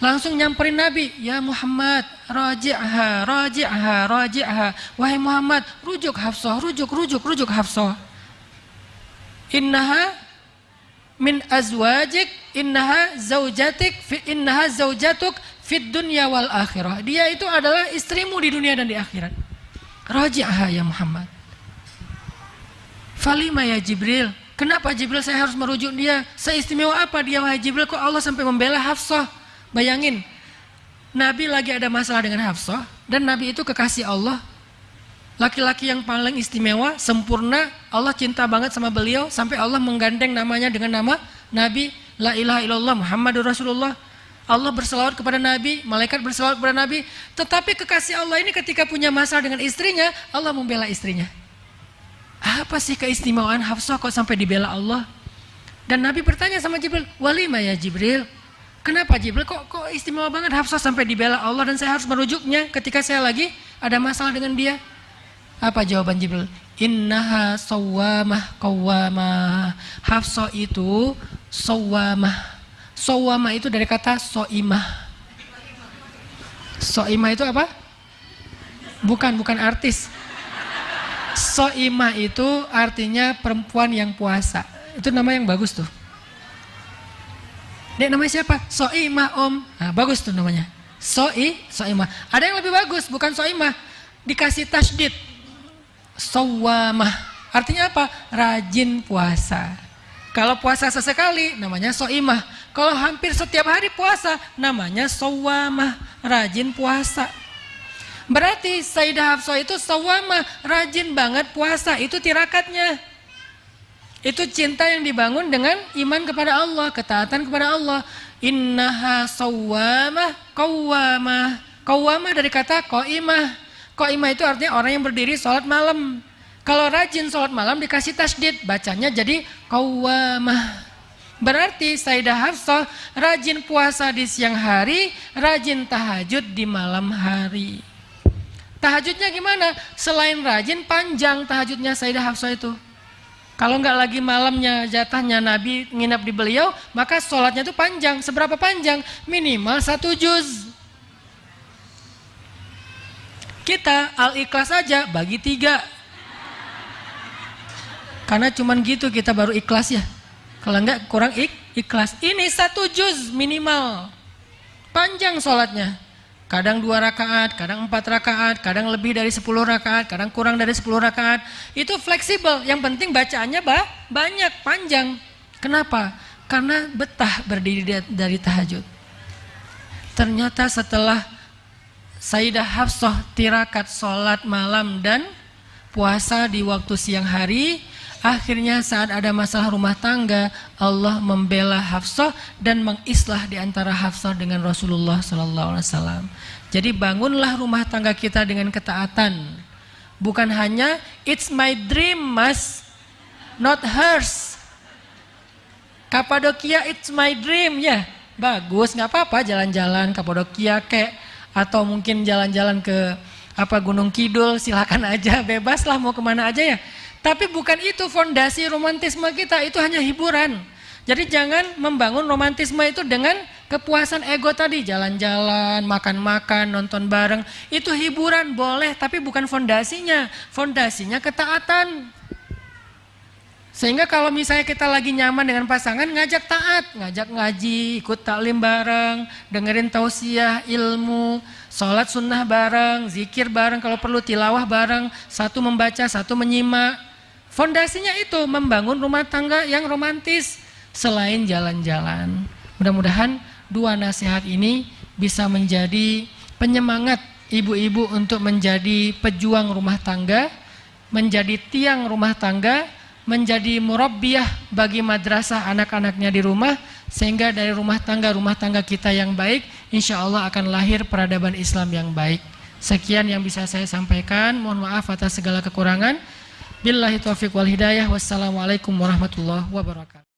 Langsung nyamperin Nabi, ya Muhammad, raji'ha, raji'ha, raji'ha. Wahai Muhammad, rujuk Hafsah, rujuk Hafsah. Innaha min azwajik, innaha zaujatuk fid dunya wal akhirah. Dia itu adalah istrimu di dunia dan di akhirat. Raji'ha ya Muhammad. Falima ya Jibril. Kenapa Jibril saya harus merujuk dia? Seistimewa apa dia wahai Jibril kok Allah sampai membela Hafsah? Bayangin, Nabi lagi ada masalah dengan Hafsah, dan Nabi itu kekasih Allah. Laki-laki yang paling istimewa, sempurna, Allah cinta banget sama beliau, sampai Allah menggandeng namanya dengan nama Nabi, La ilaha illallah Muhammadur Rasulullah. Allah berselawat kepada Nabi, malaikat berselawat kepada Nabi. Tetapi kekasih Allah ini ketika punya masalah dengan istrinya, Allah membela istrinya. Apa sih keistimewaan Hafsah kok sampai dibela Allah? Dan Nabi bertanya sama Jibril, walima ya Jibril? Kenapa Jibril kok istimewa banget Hafsah sampai dibela Allah dan saya harus merujuknya ketika saya lagi ada masalah dengan dia? Apa jawaban Jibril? Innaha sawwamah qawwamah. Hafsah itu sawwamah. Sawwamah itu dari kata soimah. Soimah itu apa? Bukan artis. Soimah itu artinya perempuan yang puasa. Itu nama yang bagus tuh. Dia namanya siapa? Soimah Om. Nah, bagus tuh namanya. Soimah. Ada yang lebih bagus, bukan soimah. Dikasih tasydid. Sawwamah. Artinya apa? Rajin puasa. Kalau puasa sesekali namanya soimah. Kalau hampir setiap hari puasa namanya sawwamah. Rajin puasa. Berarti Sayyidah Hafsah itu sawwamah. Rajin banget puasa. Itu tirakatnya. Itu cinta yang dibangun dengan iman kepada Allah, ketaatan kepada Allah. Innaha sawwamah qawwamah. Qawwamah dari kata qaimah. Qaimah itu artinya orang yang berdiri sholat malam. Kalau rajin sholat malam dikasih tasydid, bacanya jadi qawwamah. Berarti Sayyidah Hafsah rajin puasa di siang hari, rajin tahajud di malam hari. Tahajudnya gimana? Selain rajin, panjang tahajudnya Sayyidah Hafsah itu. Kalau nggak lagi malamnya jatahnya Nabi nginap di beliau, maka sholatnya itu panjang. Seberapa panjang? Minimal 1 juz. Kita Al-Ikhlas aja bagi 3. Karena cuman gitu kita baru ikhlas ya. Kalau nggak kurang ikhlas. Ini 1 juz minimal. Panjang sholatnya. Kadang 2 rakaat, kadang 4 rakaat, kadang lebih dari 10 rakaat, kadang kurang dari 10 rakaat. Itu fleksibel, yang penting bacaannya banyak, panjang. Kenapa? Karena betah berdiri dari tahajud. Ternyata setelah Sayyidah Hafsah tirakat sholat malam dan puasa di waktu siang hari, akhirnya saat ada masalah rumah tangga, Allah membela Hafsah dan mengislah di antara Hafsah dengan Rasulullah SAW. Jadi bangunlah rumah tangga kita dengan ketaatan. Bukan hanya it's my dream mas, not hers. Kapadokia it's my dream ya, bagus, nggak apa-apa jalan-jalan Kapadokia kek, atau mungkin jalan-jalan ke Gunung Kidul, silakan aja, bebas lah mau kemana aja ya. Tapi bukan itu fondasi romantisme kita, itu hanya hiburan. Jadi jangan membangun romantisme itu dengan kepuasan ego tadi, jalan-jalan, makan-makan, nonton bareng. Itu hiburan boleh, tapi bukan fondasinya. Fondasinya ketaatan. Sehingga kalau misalnya kita lagi nyaman dengan pasangan, ngajak taat, ngajak ngaji, ikut taklim bareng, dengerin tausiah, ilmu, sholat sunnah bareng, zikir bareng, kalau perlu tilawah bareng, satu membaca, satu menyimak. Fondasinya itu membangun rumah tangga yang romantis selain jalan-jalan. Mudah-mudahan 2 nasihat ini bisa menjadi penyemangat ibu-ibu untuk menjadi pejuang rumah tangga, menjadi tiang rumah tangga, menjadi murabbiyah bagi madrasah anak-anaknya di rumah, sehingga dari rumah tangga kita yang baik, insya Allah akan lahir peradaban Islam yang baik. Sekian yang bisa saya sampaikan, mohon maaf atas segala kekurangan. Billahi taufiq wal hidayah. Wassalamualaikum warahmatullahi wabarakatuh.